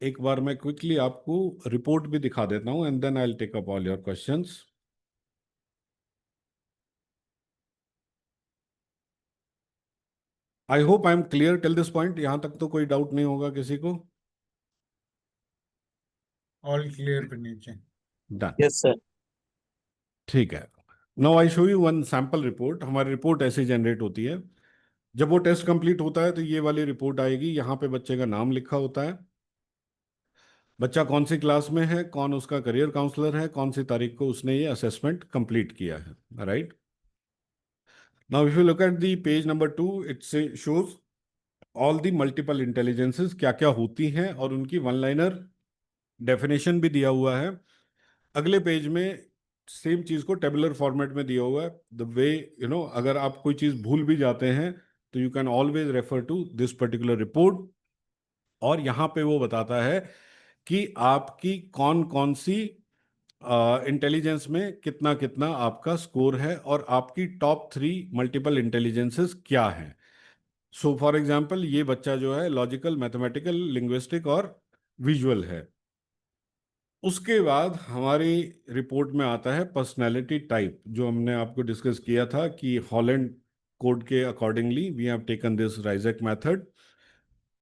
एक बार मैं क्विकली आपको रिपोर्ट भी दिखा देता हूं, and then I'll take up all your questions. I hope I'm clear till this point. यहां तक तो कोई डाउट नहीं होगा किसी को। All clear, Vineet ji. Done. Yes, sir. ठीक है, now I show you one sample report. हमारी रिपोर्ट ऐसे जनरेट होती है। जब वो टेस्ट कंप्लीट होता है तो ये वाली रिपोर्ट आएगी। यहाँ पे बच्चे का नाम लिखा होता है, बच्चा कौन सी क्लास में है, कौन उसका करियर काउंसलर है, कौन सी तारीख को उसने ये असेसमेंट कंप्लीट किया है, right. Now if you look at the page number 2, it say shows all the multiple intelligences क्या क्या होती हैं, और उनकी वन लाइनर डेफिनेशन भी दिया हुआ है। अगले पेज में सेम चीज को टेबुलर फॉर्मेट में दिया हुआ है, द वे अगर आप कोई चीज भूल भी जाते हैं तो you can always refer to this particular report. और यहाँ पे वो बताता है कि आपकी कौन कौन सी इंटेलिजेंस में कितना कितना आपका स्कोर है और आपकी टॉप 3 मल्टीपल इंटेलिजेंसेस क्या हैं। सो फॉर एग्जाम्पल ये बच्चा जो है लॉजिकल, मैथमेटिकल, लिंग्विस्टिक और विजुअल है। उसके बाद हमारी रिपोर्ट में आता है पर्सनैलिटी टाइप, जो हमने आपको डिस्कस किया था कि हॉलैंड कोड के accordingly we have taken this RIASEC method.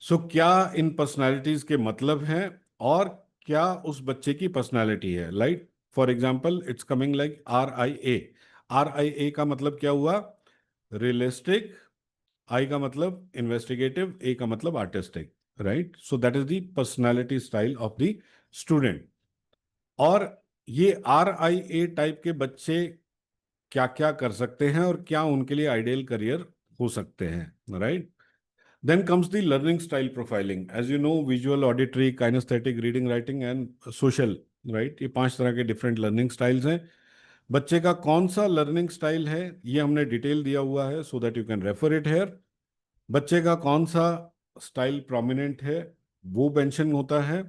सो क्या इन पर्सनैलिटीज के मतलब हैं और क्या उस बच्चे की पर्सनैलिटी है। Like for example it's coming like RIA। RIA का मतलब क्या हुआ? रियलिस्टिक, I का मतलब इन्वेस्टिगेटिव, A का मतलब artistic, right. So that is the personality style of the student. और ये RIA टाइप के बच्चे क्या क्या कर सकते हैं और क्या उनके लिए आइडियल करियर हो सकते हैं, right. Then comes the learning style profiling. As you know, visual, auditory, kinesthetic, reading, writing and social, right, ये 5 तरह के डिफरेंट लर्निंग स्टाइल्स हैं। बच्चे का कौन सा लर्निंग स्टाइल है ये हमने डिटेल दिया हुआ है, so that you can refer it here. बच्चे का कौन सा स्टाइल प्रोमिनेंट है वो मेंशन होता है,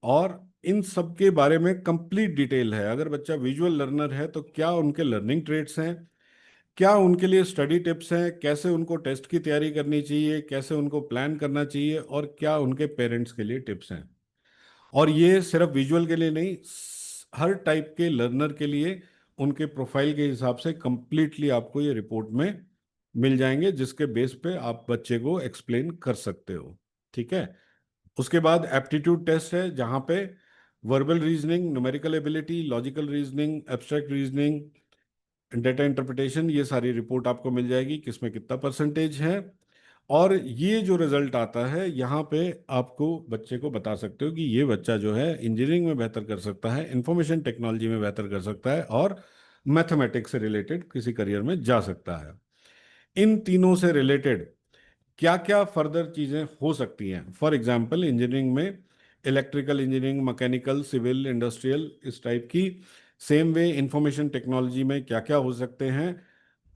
और इन सब के बारे में कंप्लीट डिटेल है। अगर बच्चा विजुअल लर्नर है तो क्या उनके लर्निंग ट्रेट्स हैं, क्या उनके लिए स्टडी टिप्स हैं, कैसे उनको टेस्ट की तैयारी करनी चाहिए, कैसे उनको प्लान करना चाहिए, और क्या उनके पेरेंट्स के लिए टिप्स हैं। और ये सिर्फ विजुअल के लिए नहीं, हर टाइप के लर्नर के लिए उनके प्रोफाइल के हिसाब से कंप्लीटली आपको ये रिपोर्ट में मिल जाएंगे, जिसके बेस पे आप बच्चे को एक्सप्लेन कर सकते हो। ठीक है। उसके बाद एप्टीट्यूड टेस्ट है, जहाँ पे verbal reasoning, numerical ability, logical reasoning, abstract reasoning, data interpretation, ये सारी रिपोर्ट आपको मिल जाएगी, किसमें कितना परसेंटेज है। और ये जो रिजल्ट आता है यहाँ पे आपको बच्चे को बता सकते हो कि ये बच्चा जो है इंजीनियरिंग में बेहतर कर सकता है, इंफॉर्मेशन टेक्नोलॉजी में बेहतर कर सकता है, और मैथमेटिक्स से रिलेटेड किसी करियर में जा सकता है। इन तीनों से रिलेटेड क्या क्या फर्दर चीज़ें हो सकती हैं। फॉर एग्जांपल इंजीनियरिंग में electrical engineering, mechanical, civil, industrial, इस टाइप की। सेम वे इंफॉर्मेशन टेक्नोलॉजी में क्या क्या हो सकते हैं,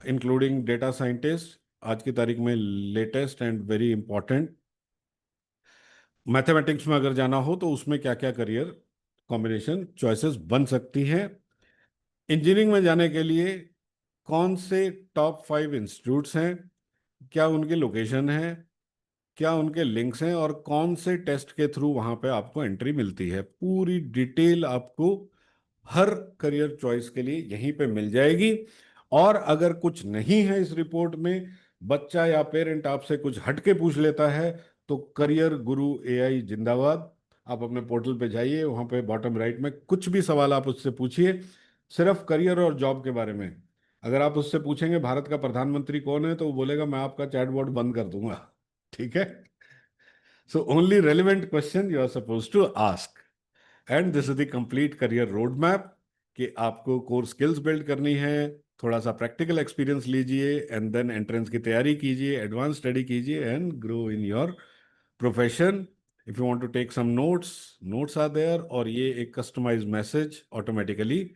इंक्लूडिंग डेटा साइंटिस्ट, आज की तारीख में latest and very important. Mathematics में अगर जाना हो तो उसमें क्या क्या करियर कॉम्बिनेशन चॉइसेस बन सकती हैं। इंजीनियरिंग में जाने के लिए कौन से टॉप 5 इंस्टीट्यूट्स हैं, क्या उनकी लोकेशन है, क्या उनके लिंक्स हैं, और कौन से टेस्ट के थ्रू वहां पे आपको एंट्री मिलती है, पूरी डिटेल आपको हर करियर चॉइस के लिए यहीं पे मिल जाएगी। और अगर कुछ नहीं है इस रिपोर्ट में, बच्चा या पेरेंट आपसे कुछ हट के पूछ लेता है, तो करियर गुरु AI जिंदाबाद। आप अपने पोर्टल पे जाइए, वहां पे बॉटम राइट में कुछ भी सवाल आप उससे पूछिए, सिर्फ करियर और जॉब के बारे में। अगर आप उससे पूछेंगे भारत का प्रधानमंत्री कौन है, तो वो बोलेगा मैं आपका चैटबॉट बंद कर दूंगा। ठीक है। So only relevant question you are suppose to ask, and this is the complete career road map कि आपको कोर स्किल्स बिल्ड करनी है, थोड़ा सा प्रैक्टिकल एक्सपीरियंस लीजिए, एंड देन एंट्रेंस की तैयारी कीजिए, एडवांस स्टडी कीजिए, and grow in your profession. If you want to take some notes, notes are there, और ये एक कस्टमाइज मैसेज ऑटोमेटिकली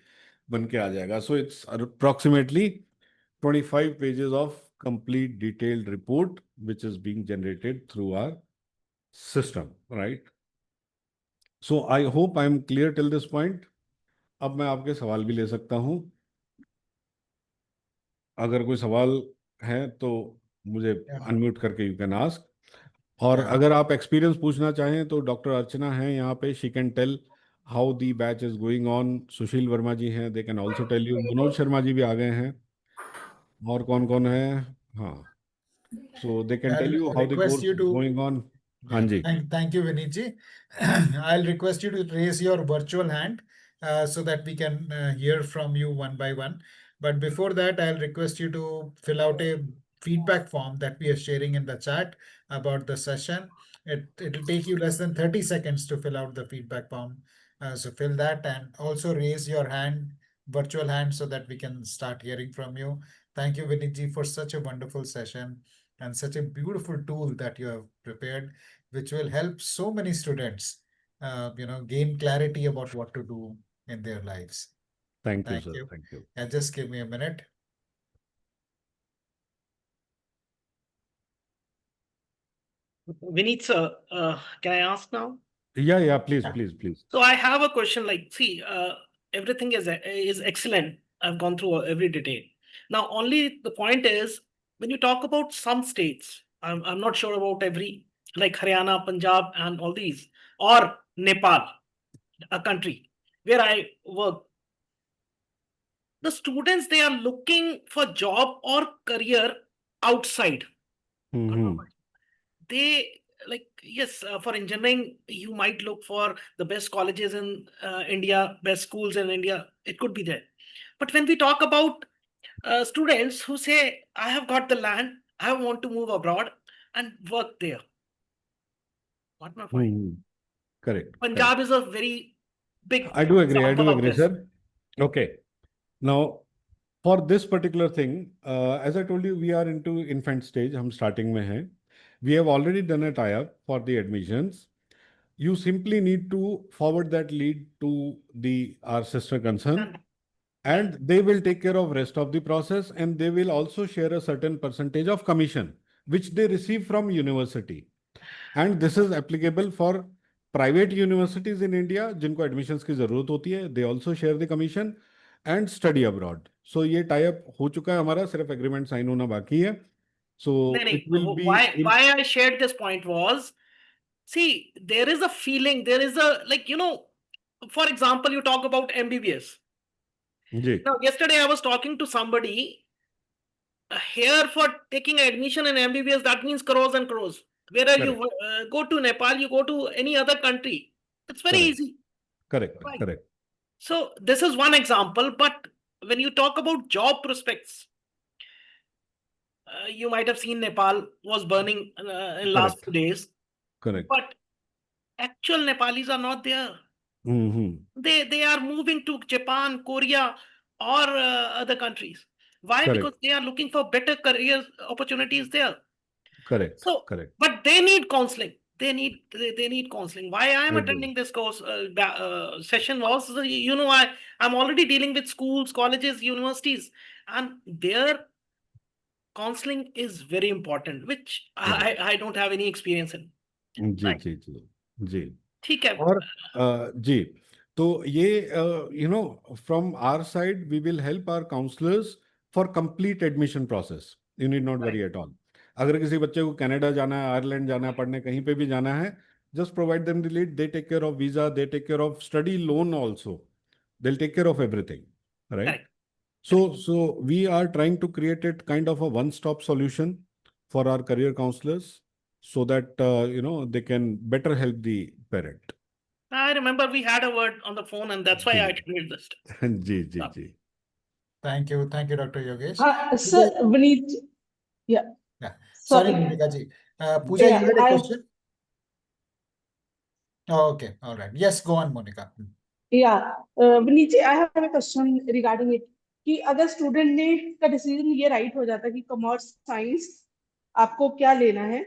बन के आ जाएगा। So it's approximately 25 pages of complete detailed report which is being generated through our system, right? So I hope I am clear till this point. अब मैं आपके सवाल भी ले सकता हूं। अगर कोई सवाल है तो मुझे Yeah. अनम्यूट करके यू कैन आस्क। और Yeah. अगर आप एक्सपीरियंस पूछना चाहें तो डॉक्टर अर्चना है यहाँ पे, she can tell how the batch is going on. Sushil Verma ji हैं, they can also tell you. Manoj Sharma ji भी आ गए हैं, और कौन कौन है, हाँ, so they can tell I'll you how the request course you is to going on. हाँ Yeah, जी। thank you, Vinitji. I'll request you to raise your virtual hand so that we can hear from you one by one. But before that, I'll request you to fill out a feedback form that we are sharing in the chat about the session. It'll take you less than 30 seconds to fill out the feedback form. So fill that and also raise your hand, virtual hand, so that we can start hearing from you. Thank you, Vinitji, for such a wonderful session and such a beautiful tool that you have prepared, which will help so many students, gain clarity about what to do in their lives. Thank you, Thank sir. you. Thank you. Just give me a minute. Vineet sir, can I ask now? Yeah, please, Yeah. please. So I have a question. Like, see, everything is excellent. I've gone through every detail. Now, only the point is when you talk about some states, I'm not sure about every, like Haryana, Punjab, and all these, or Nepal, a country where I work. The students, they are looking for job or career outside. Hmm. They, like, yes, for engineering you might look for the best colleges in India, best schools in India, it could be there. But when we talk about students who say, I have got the land, I want to move abroad and work there, what my point? Hmm. Correct. Punjab is a very big I do agree. example of this. Sir. Okay. Now, for this particular thing, as I told you, we are into infant stage. हम starting में हैं. We have already done a tie-up for the admissions. You simply need to forward that lead to our sister concern, and they will take care of rest of the process, and they will also share a certain percentage of commission which they receive from university. And this is applicable for private universities in India जिनको admissions की जरूरत होती है. They also share the commission and study abroad. So ये tie up हो चुका है हमारा, सिर्फ agreement sign होना बाकी है. So it will be why I shared this point was, see, there is a feeling, there is a, like, for example, you talk about MBBS. Ji. Now, yesterday I was talking to somebody here for taking admission in MBBS. That means crores and crores. Whether you go to Nepal, you go to any other country, it's very easy. Correct. Right. Correct. So this is one example. But when you talk about job prospects, you might have seen Nepal was burning in last few days. Correct. But actual Nepalis are not there. Hmm. They are moving to Japan, Korea, or other countries. Why? Correct. Because they are looking for better career opportunities there. Correct. So, Correct. but they need counseling. They need counseling. Why I am I attending this course session was, I'm already dealing with schools, colleges, universities, and their counseling is very important, which I don't have any experience in. Ji Right. जी जी जी. ठीक है. और जी, तो ये from our side we will help our counselors for complete admission process. You need not worry at all. अगर किसी बच्चे को Canada जाना है, आयरलैंड जाना है, पढ़ने कहीं पे भी जाना है, just provide them the lead. They take care of visa, they take care of study loan also. They'll take care of everything, right? Correct. So we are trying to create it kind of a one-stop solution for our career counselors, so that they can better help the parent. I remember we had a word on the phone, and that's why I did this. Ji. Thank you, Dr. Yogesh. Sir, Vineet. Yeah. Sorry, Monica ji. Pooja, you had a question? Oh, okay. All right. Yes, go on, Monica. Yeah. Vineet ji, I have a question regarding it. कि अगर student ने का decision ये right हो जाता है कि commerce science आपको क्या लेना है,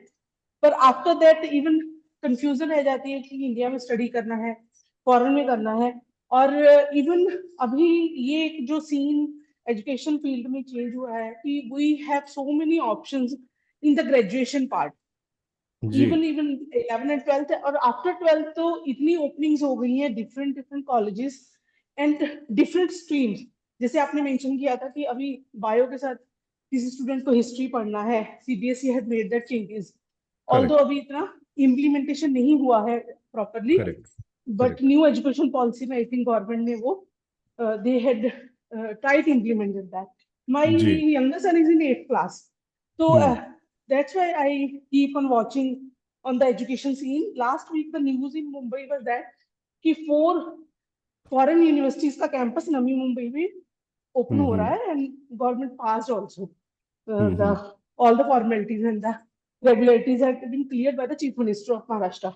पर आफ्टर दैट इवन कंफ्यूजन रह जाती है कि इंडिया में स्टडी करना है, फॉरेन में करना है, और इवन अभी ये जो सीन एजुकेशन फील्ड में चेंज हुआ है कि we have so many options in the graduation part, even 11 and 12 और आफ्टर 12 तो इतनी ओपनिंग्स हो गई हैं different colleges and different streams. जैसे आपने मेंशन किया था कि अभी बायो के साथ किसी स्टूडेंट को हिस्ट्री पढ़ना है, CBSE had made that changes, although अभी इतना इम्प्लीमेंटेशन नहीं हुआ है properly, but new education policy में आई थिंक गवर्नमेंट ने वो they had tried implemented that. My younger son is in 8th class, so that's why I keep on watching on the education scene. Last week the news in Mumbai was that कि 4 foreign universities का campus Navi Mumbai में open हो रहा है, and government passed also all the formalities and the regularities have been cleared by the Chief Minister of Maharashtra.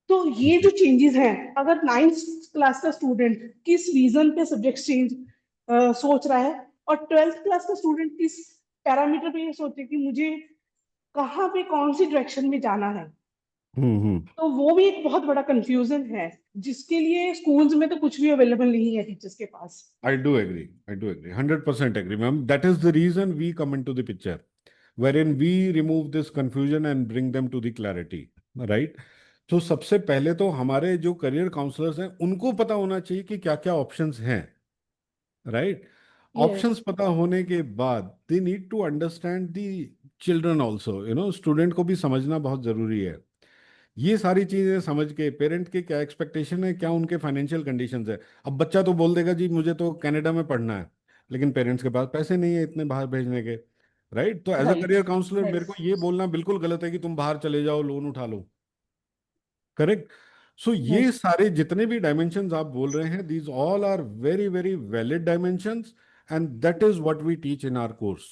तो ये जो changes हैं, अगर 9th class का student किस reason पे subject change सोच रहा है, और 12th class का student किस पैरामीटर पे ये सोचे कि मुझे कहाँ पे कौन सी डायरेक्शन में जाना है, हम्म। तो वो भी एक बहुत बड़ा कंफ्यूजन है, जिसके लिए स्कूल्स में तो कुछ भी अवेलेबल नहीं है टीचर्स के पास। I do agree. I do agree. 100% agree, ma'am. That is the reason we come into the picture, wherein we remove this confusion and bring them to the clarity. Right? तो सबसे पहले तो हमारे जो career counsellors हैं उनको पता होना चाहिए कि क्या क्या ऑप्शंस हैं. राइट? ऑप्शंस यस, पता होने के बाद they need to understand the children also. Student को भी समझना बहुत जरूरी है. ये सारी चीजें समझ के पेरेंट के क्या एक्सपेक्टेशन है, क्या उनके फाइनेंशियल कंडीशंस है. अब बच्चा तो बोल देगा जी मुझे तो कनाडा में पढ़ना है, लेकिन पेरेंट्स के पास पैसे नहीं है इतने बाहर भेजने के. राइट? तो as a right, career counsellor मेरे को यस, ये बोलना बिल्कुल गलत है कि तुम बाहर चले जाओ लोन उठा लो. करेक्ट? सो ये यस। सारे जितने भी डायमेंशंस आप बोल रहे हैं, these all are very very valid dimensions, and that is what we teach in our course.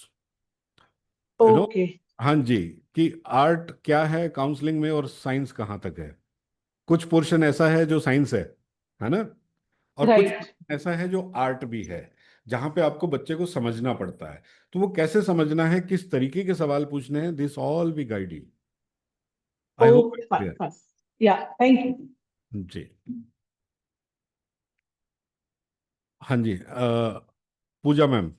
You know okay, हाँ जी, कि आर्ट क्या है काउंसलिंग में और साइंस कहाँ तक है. कुछ पोर्शन ऐसा है जो साइंस है ना, और कुछ राइट, portion ऐसा है जो आर्ट भी है, जहां पे आपको बच्चे को समझना पड़ता है. तो वो कैसे समझना है, किस तरीके के सवाल पूछने हैं, this all we guide you. I hope okay, fine, clear. Fine, ya, thank you. जी. हाँ जी. Pooja ma'am,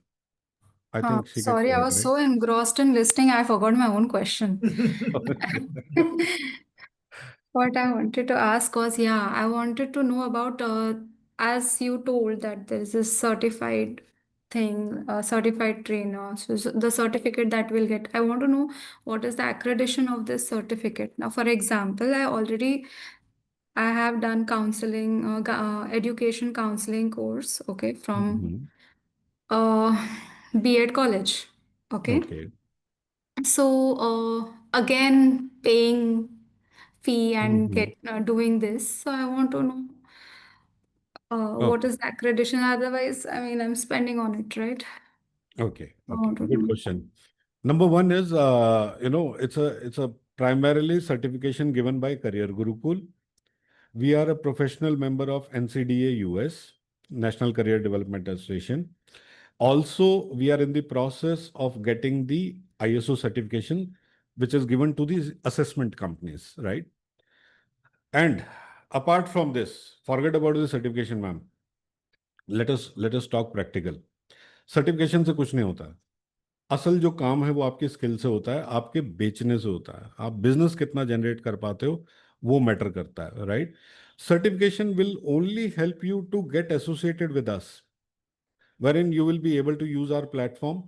I think she can Sorry, go I ahead, was so engrossed in listening, I forgot my own question. Right? What I wanted to ask was, yeah, I wanted to know about, as you told that there is this certified thing, certified trainer, so the certificate that we'll get. I want to know what is the accreditation of this certificate. Now, for example, I have done counseling, education counseling course, okay, from uh, B.Ed college, okay. Okay. So again, paying fee and get doing this. So I want to know what is the accreditation. Otherwise, I mean, I'm spending on it, right? Okay, I okay, want to good know. question. Number one is, it's a primarily certification given by Career Gurukul. We are a professional member of NCDA US, National Career Development Association. Also, we are in the process of getting the ISO certification, which is given to these assessment companies, right? And apart from this, forget about the certification, ma'am. Let us talk practical. Certification से कुछ नहीं होता. असल जो काम है वो आपकी स्किल से होता है, आपके बेचने से होता है. आप बिजनेस कितना जनरेट कर पाते हो वो मैटर करता है. Right? Certification will only help you to get associated with us, wherein you will be able to use our platform.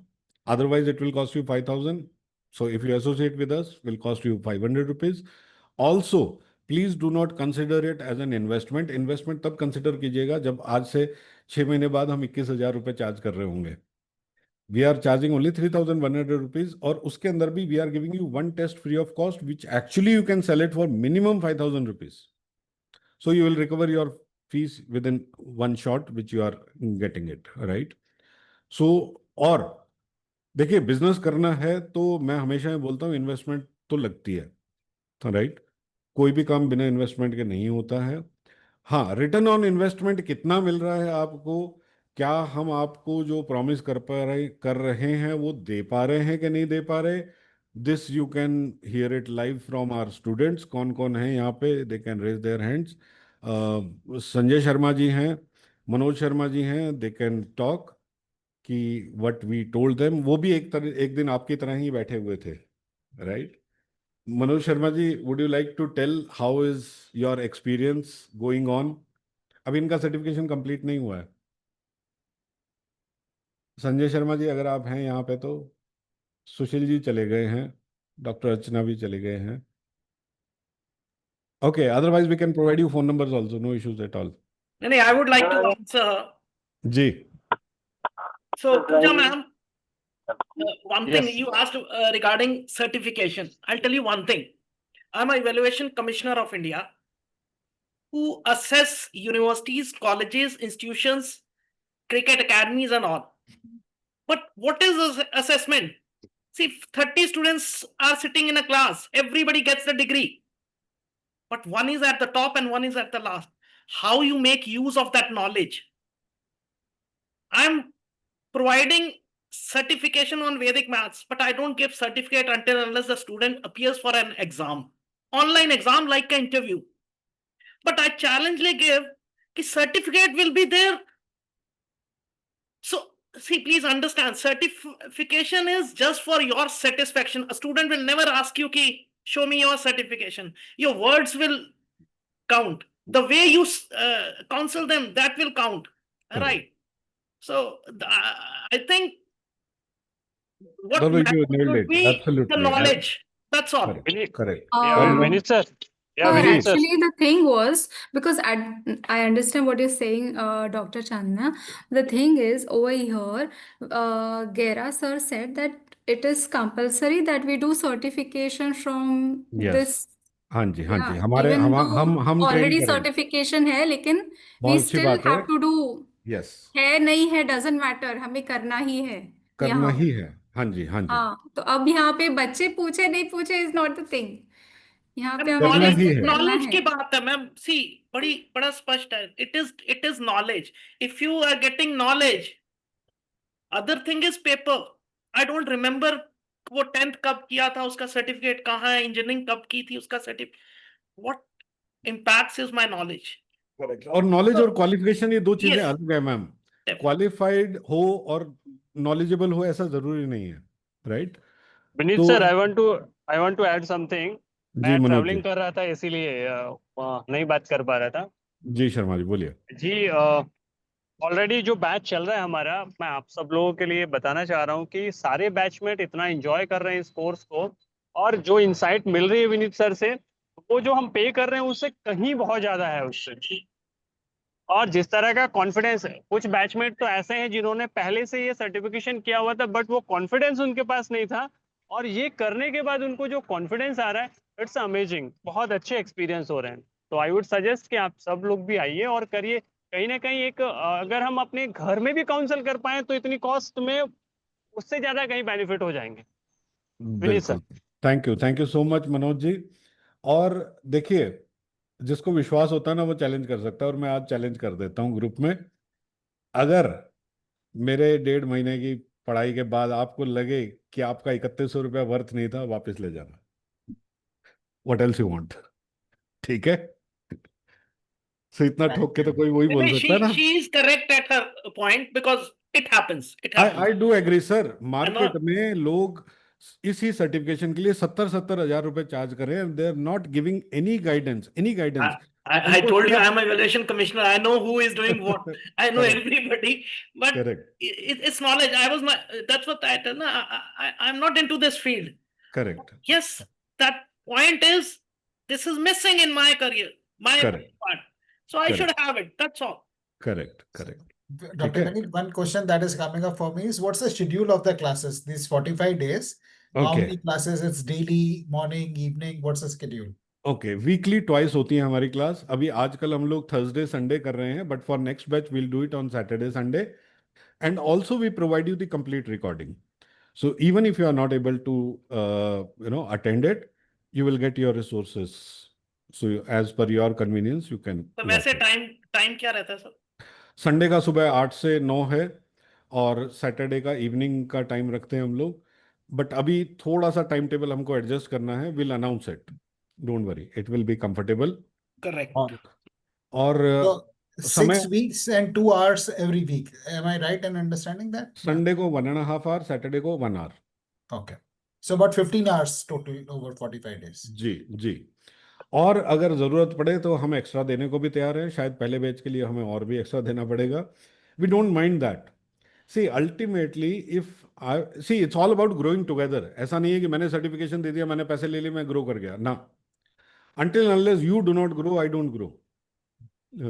Otherwise, it will cost you 5,000. So if you associate with us, will cost you 500 rupees. Also, please do not consider it as an investment. Investment तब consider कीजिएगा जब आज से 6 महीने बाद हम 21,000 रुपए charge कर रहे होंगे. We are charging only 3,100 rupees, और उसके अंदर भी we are giving you one test free of cost, which actually you can sell it for minimum 5,000 rupees. So you will recover your fees within one shot, which you are getting it, right? सो और देखिए, business करना है तो मैं हमेशा ये बोलता हूँ इन्वेस्टमेंट तो लगती है, तो राइट, कोई भी काम बिना इन्वेस्टमेंट के नहीं होता है. हाँ, रिटर्न ऑन इन्वेस्टमेंट कितना मिल रहा है आपको, क्या हम आपको जो प्रॉमिस कर रहे हैं वो दे पा रहे हैं कि नहीं दे पा रहे, this you can hear it live from our students. कौन कौन है यहाँ पे, they can raise their hands. Sanjay Sharma ji हैं, मनोज शर्मा जी हैं, दे कैन टॉक कि व्हाट वी टोल्ड देम. वो भी एक दिन आपकी तरह ही बैठे हुए थे, right? Manoj Sharma ji, would you like to tell how is your experience going on? अभी इनका सर्टिफिकेशन कंप्लीट नहीं हुआ है. संजय शर्मा जी, अगर आप हैं यहाँ पे तो. सुशील जी चले गए हैं, डॉक्टर अर्चना भी चले गए हैं. Okay, otherwise we can provide you phone numbers also, no issues at all. No, I would like to answer. जी. So, Pooja ma'am, one thing Yes. you asked regarding certification. I'll tell you one thing. I'm an evaluation commissioner of India who assess universities, colleges, institutions, cricket academies, and all. But what is this assessment? See, 30 students are sitting in a class, everybody gets the degree, but one is at the top and one is at the last. How you make use of that knowledge? I'm providing certification on Vedic maths, but I don't give certificate until unless the student appears for an exam online exam like an interview. But I challengely give कि certificate will be there. So see, please understand, certification is just for your satisfaction. A student will never ask you ki show me your certification. Your words will count. The way you counsel them, that will count. Correct. Right. So I think what No, you matters nailed should it. be Absolutely. the knowledge. That's all. Correct. Vinit, Correct. yeah, Uh, Vinit sir. Yeah, Sir, Vinit sir. actually, the thing was because I understand what you're saying, Dr. Chandna. The thing is, over here, Gera sir said that it is compulsory that we do certification from Yes. this. हाँ जी, हाँ जी, Yeah, हमारे even हम though हम train already करेंगे। certification है, लेकिन we बहुत अच्छी still बात है। have to do. Yes. है नहीं है doesn't matter, हमें करना ही है करना यहाँ। ही है। हाँ जी, हाँ जी। हाँ, तो अब यहाँ पे बच्चे पूछे नहीं पूछे is not the thing. यहाँ पे हमें करना Knowledge ही है। करना knowledge है। की बात है मैम. See, बड़ा स्पष्ट है. It is knowledge. If you are getting knowledge, other thing is paper. I don't remember वो 10th कब किया था, उसका सर्टिफिकेट कहाँ है, इंजीनियरिंग कब की थी, उसका certificate. What impacts is my knowledge. Correct. और नॉलेज और क्वालिफिकेशन ये दो चीजें Yes. अलग है मैम। Definitely. क्वालिफाइड हो और नॉलेजेबल हो ऐसा जरूरी नहीं है, राइट? Vinit तो sir, I want to add something. जी मैं मनोज ट्रैवलिंग जी, कर रहा था इसीलिए नहीं बात कर पा रहा था जी शर्मा जी बोलिए। जी। ऑलरेडी जो बैच चल रहा है हमारा, मैं आप सब लोगों के लिए बताना चाह रहा हूँ कि सारे बैचमेट इतना एंजॉय कर रहे हैं इस कोर्स को, और जो इंसाइट मिल रही है विनीत सर से, वो जो हम पे कर रहे हैं उससे कहीं बहुत ज्यादा है उससे। और जिस तरह का कॉन्फिडेंस, कुछ बैचमेट तो ऐसे हैं जिन्होंने पहले से ये सर्टिफिकेशन किया हुआ था बट वो कॉन्फिडेंस उनके पास नहीं था, और ये करने के बाद उनको जो कॉन्फिडेंस आ रहा है, इट्स अमेजिंग। बहुत अच्छे एक्सपीरियंस हो रहे हैं। तो आई वुड सजेस्ट कि आप सब लोग भी आइए और करिए। कहीं ना कहीं एक अगर हम अपने घर में भी काउंसल कर पाए तो इतनी कॉस्ट में उससे ज्यादा कहीं बेनिफिट हो जाएंगे। विनीत सर, बिल्कुल, thank you so much Manoj ji. और देखिए, जिसको विश्वास होता है ना वो चैलेंज कर सकता है, और मैं आज चैलेंज कर देता हूँ ग्रुप में। अगर मेरे 1.5 महीने की पढ़ाई के बाद आपको लगे कि आपका 3100 रुपया वर्थ नहीं था, वापस ले जाना। What else you want? ठीक है, सो इतना ठोक के तो कोई वही बोल सकता है ना। She is correct at her point because it happens. It I happens. Do agree sir. Market में लोग इसी सर्टिफिकेशन के लिए 70 हजार रुपए चार्ज कर रहे हैं। They are not giving any guidance, any guidance. I told you I am a evaluation commissioner. I know who is doing what. I know everybody, but Correct. it's knowledge. That's what I tell. I'm not into this field. Correct. Yes, that point is, this is missing in my career, my Correct. part. So I should have it. That's all. Correct. Dr. Okay. Vinit, one question that is coming up for me is what's the schedule of the classes? These 45 days. How Okay. many classes? It's daily, morning, evening. What's the schedule? Okay, weekly twice होती है हमारी class. अभी आजकल हम लोग Thursday Sunday कर रहे हैं, but for next batch we'll do it on Saturday Sunday, and also we provide you the complete recording. So even if you are not able to attend it, you will get your resources, so as per your convenience you can. तो वैसे time क्या रहता है sir? Sunday का सुबह 8 से 9 है, और सैटरडे का इवनिंग का टाइम रखते हैं हम लोग। बट अभी थोड़ा सा टाइम टेबल हमको एडजस्ट करना है। Will announce it, don't worry, it will be comfortable. Correct. और So समय 6 weeks and 2 hours every week. Am I right in understanding that? Sunday को 1.5 आवर, सैटरडे को 1 hour. Okay. So about 15 hours total over 45 days. जी। और अगर जरूरत पड़े तो हम एक्स्ट्रा देने को भी तैयार हैं। शायद पहले बैच के लिए हमें और भी एक्स्ट्रा देना पड़ेगा। We don't mind that. See ultimately it's all about growing together. ऐसा नहीं है कि मैंने सर्टिफिकेशन दे दिया, मैंने पैसे ले लिए, मैं ग्रो कर गया ना। Until unless you do not grow, I don't grow,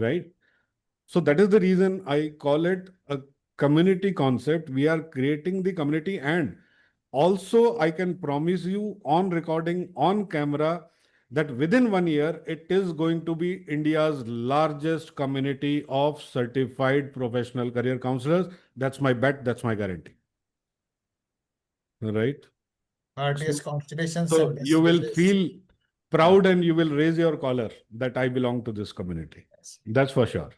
right? So that is the reason I call it a community concept. We are creating the community, and also I can promise you on recording, on camera, that within 1 year, it is going to be India's largest community of certified professional career counselors. That's my bet, that's my guarantee. Right? Heartiest congratulations. So and best you will wishes. feel proud and you will raise your collar that I belong to this community. Yes. That's for sure.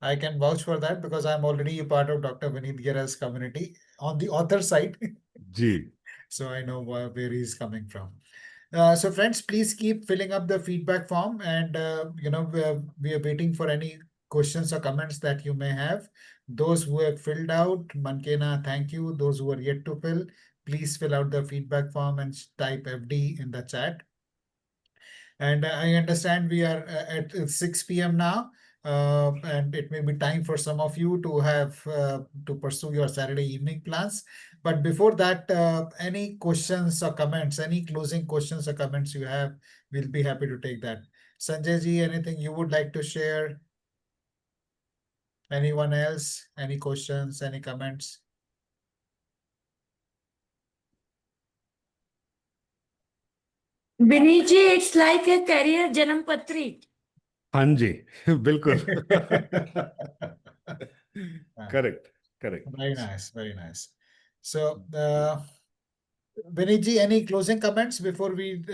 I can vouch for that because I'm already a part of Dr. Vinit Gera's community on the author side. Ji. So I know where he's coming from. So friends, please keep filling up the feedback form, and we are waiting for any questions or comments that you may have. Those who have filled out, Mankena, thank you. Those who are yet to fill, please fill out the feedback form and type FD in the chat. And I understand we are at 6 p.m. now, and it may be time for some of you to have to pursue your Saturday evening plans. But before that, any questions or comments, any closing questions or comments you have, we'll be happy to take that. Sanjay ji, anything you would like to share? Anyone else? Any questions? Any comments? Vinny ji, it's like a career Janam Patri. हाँ जी, बिल्कुल. Correct. Very nice, very nice. So, Vinny ji, any closing comments before we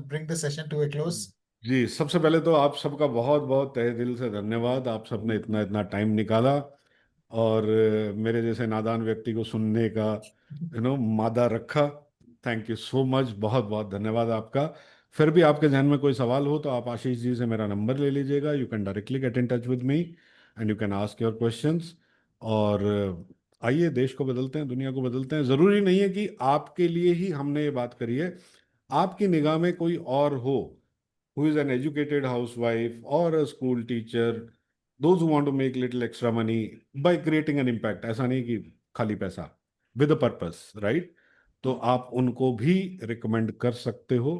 bring the session to a close? जी, सबसे पहले तो आप सबका बहुत बहुत तहे दिल से धन्यवाद. आप सबने इतना टाइम निकाला और मेरे जैसे नादान व्यक्ति को सुनने का मादा रखा. Thank you so much. बहुत बहुत धन्यवाद आपका. फिर भी आपके ध्यान में कोई सवाल हो तो आप आशीष जी से मेरा नंबर ले लीजिएगा. You can directly get in touch with me and you can ask your questions. और आइए, देश को बदलते हैं, दुनिया को बदलते हैं. ज़रूरी नहीं है कि आपके लिए ही हमने ये बात करी है. आपकी निगाह में कोई और हो, who is an educated housewife or a school teacher, those who want to make little extra money by creating an impact. ऐसा नहीं कि खाली पैसा, with a purpose, right? तो आप उनको भी रिकमेंड कर सकते हो.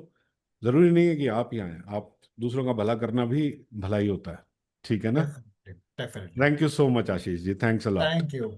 जरूरी नहीं है कि आप ही आए, आप दूसरों का भला करना भी भलाई होता है. ठीक है ना? Definitely. Thank you so much, Ashish ji. Thanks a lot. Thank you,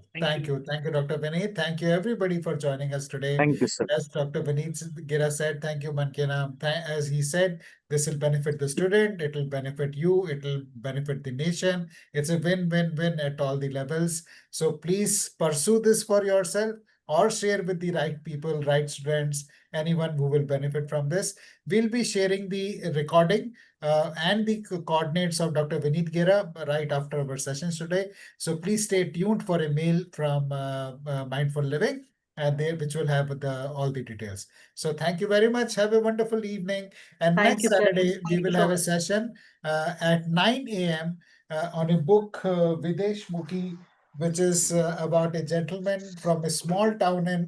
Dr. Vineet. Thank you, everybody, for joining us today. Thank you, sir. As Dr. Vineet Gira said, thank you, Mankena. As he said, this will benefit the student, it will benefit you, it will benefit the nation. It's a win-win-win at all the levels. So please pursue this for yourself or share with the right people, right students, anyone who will benefit from this. We'll be sharing the recording and the coordinates of Dr. Vineet Gira right after our sessions today. So please stay tuned for a mail from Mindful Living, and there which will have all the details. So thank you very much. Have a wonderful evening. And Thank next you, sir. Saturday, we Thank will you have so a session at 9 a.m. On a book, Videsh Mukhi, which is about a gentleman from a small town in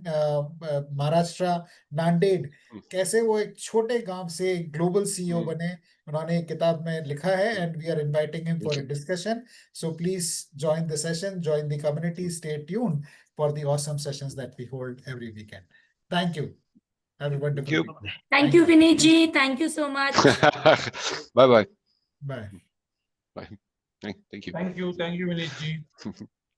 Maharashtra, Nanded. कैसे वो एक छोटे गांव से global CEO बने, उन्होंने एक किताब में लिखा है, and we are inviting him for a discussion. So please join the session, join the community, stay tuned for the awesome sessions that we hold every weekend. Thank you. Have a wonderful you. weekend. Thank you, Vinny ji. Thank you so much. Bye bye. Bye. Bye. Thank you. Thank you, Vinay ji.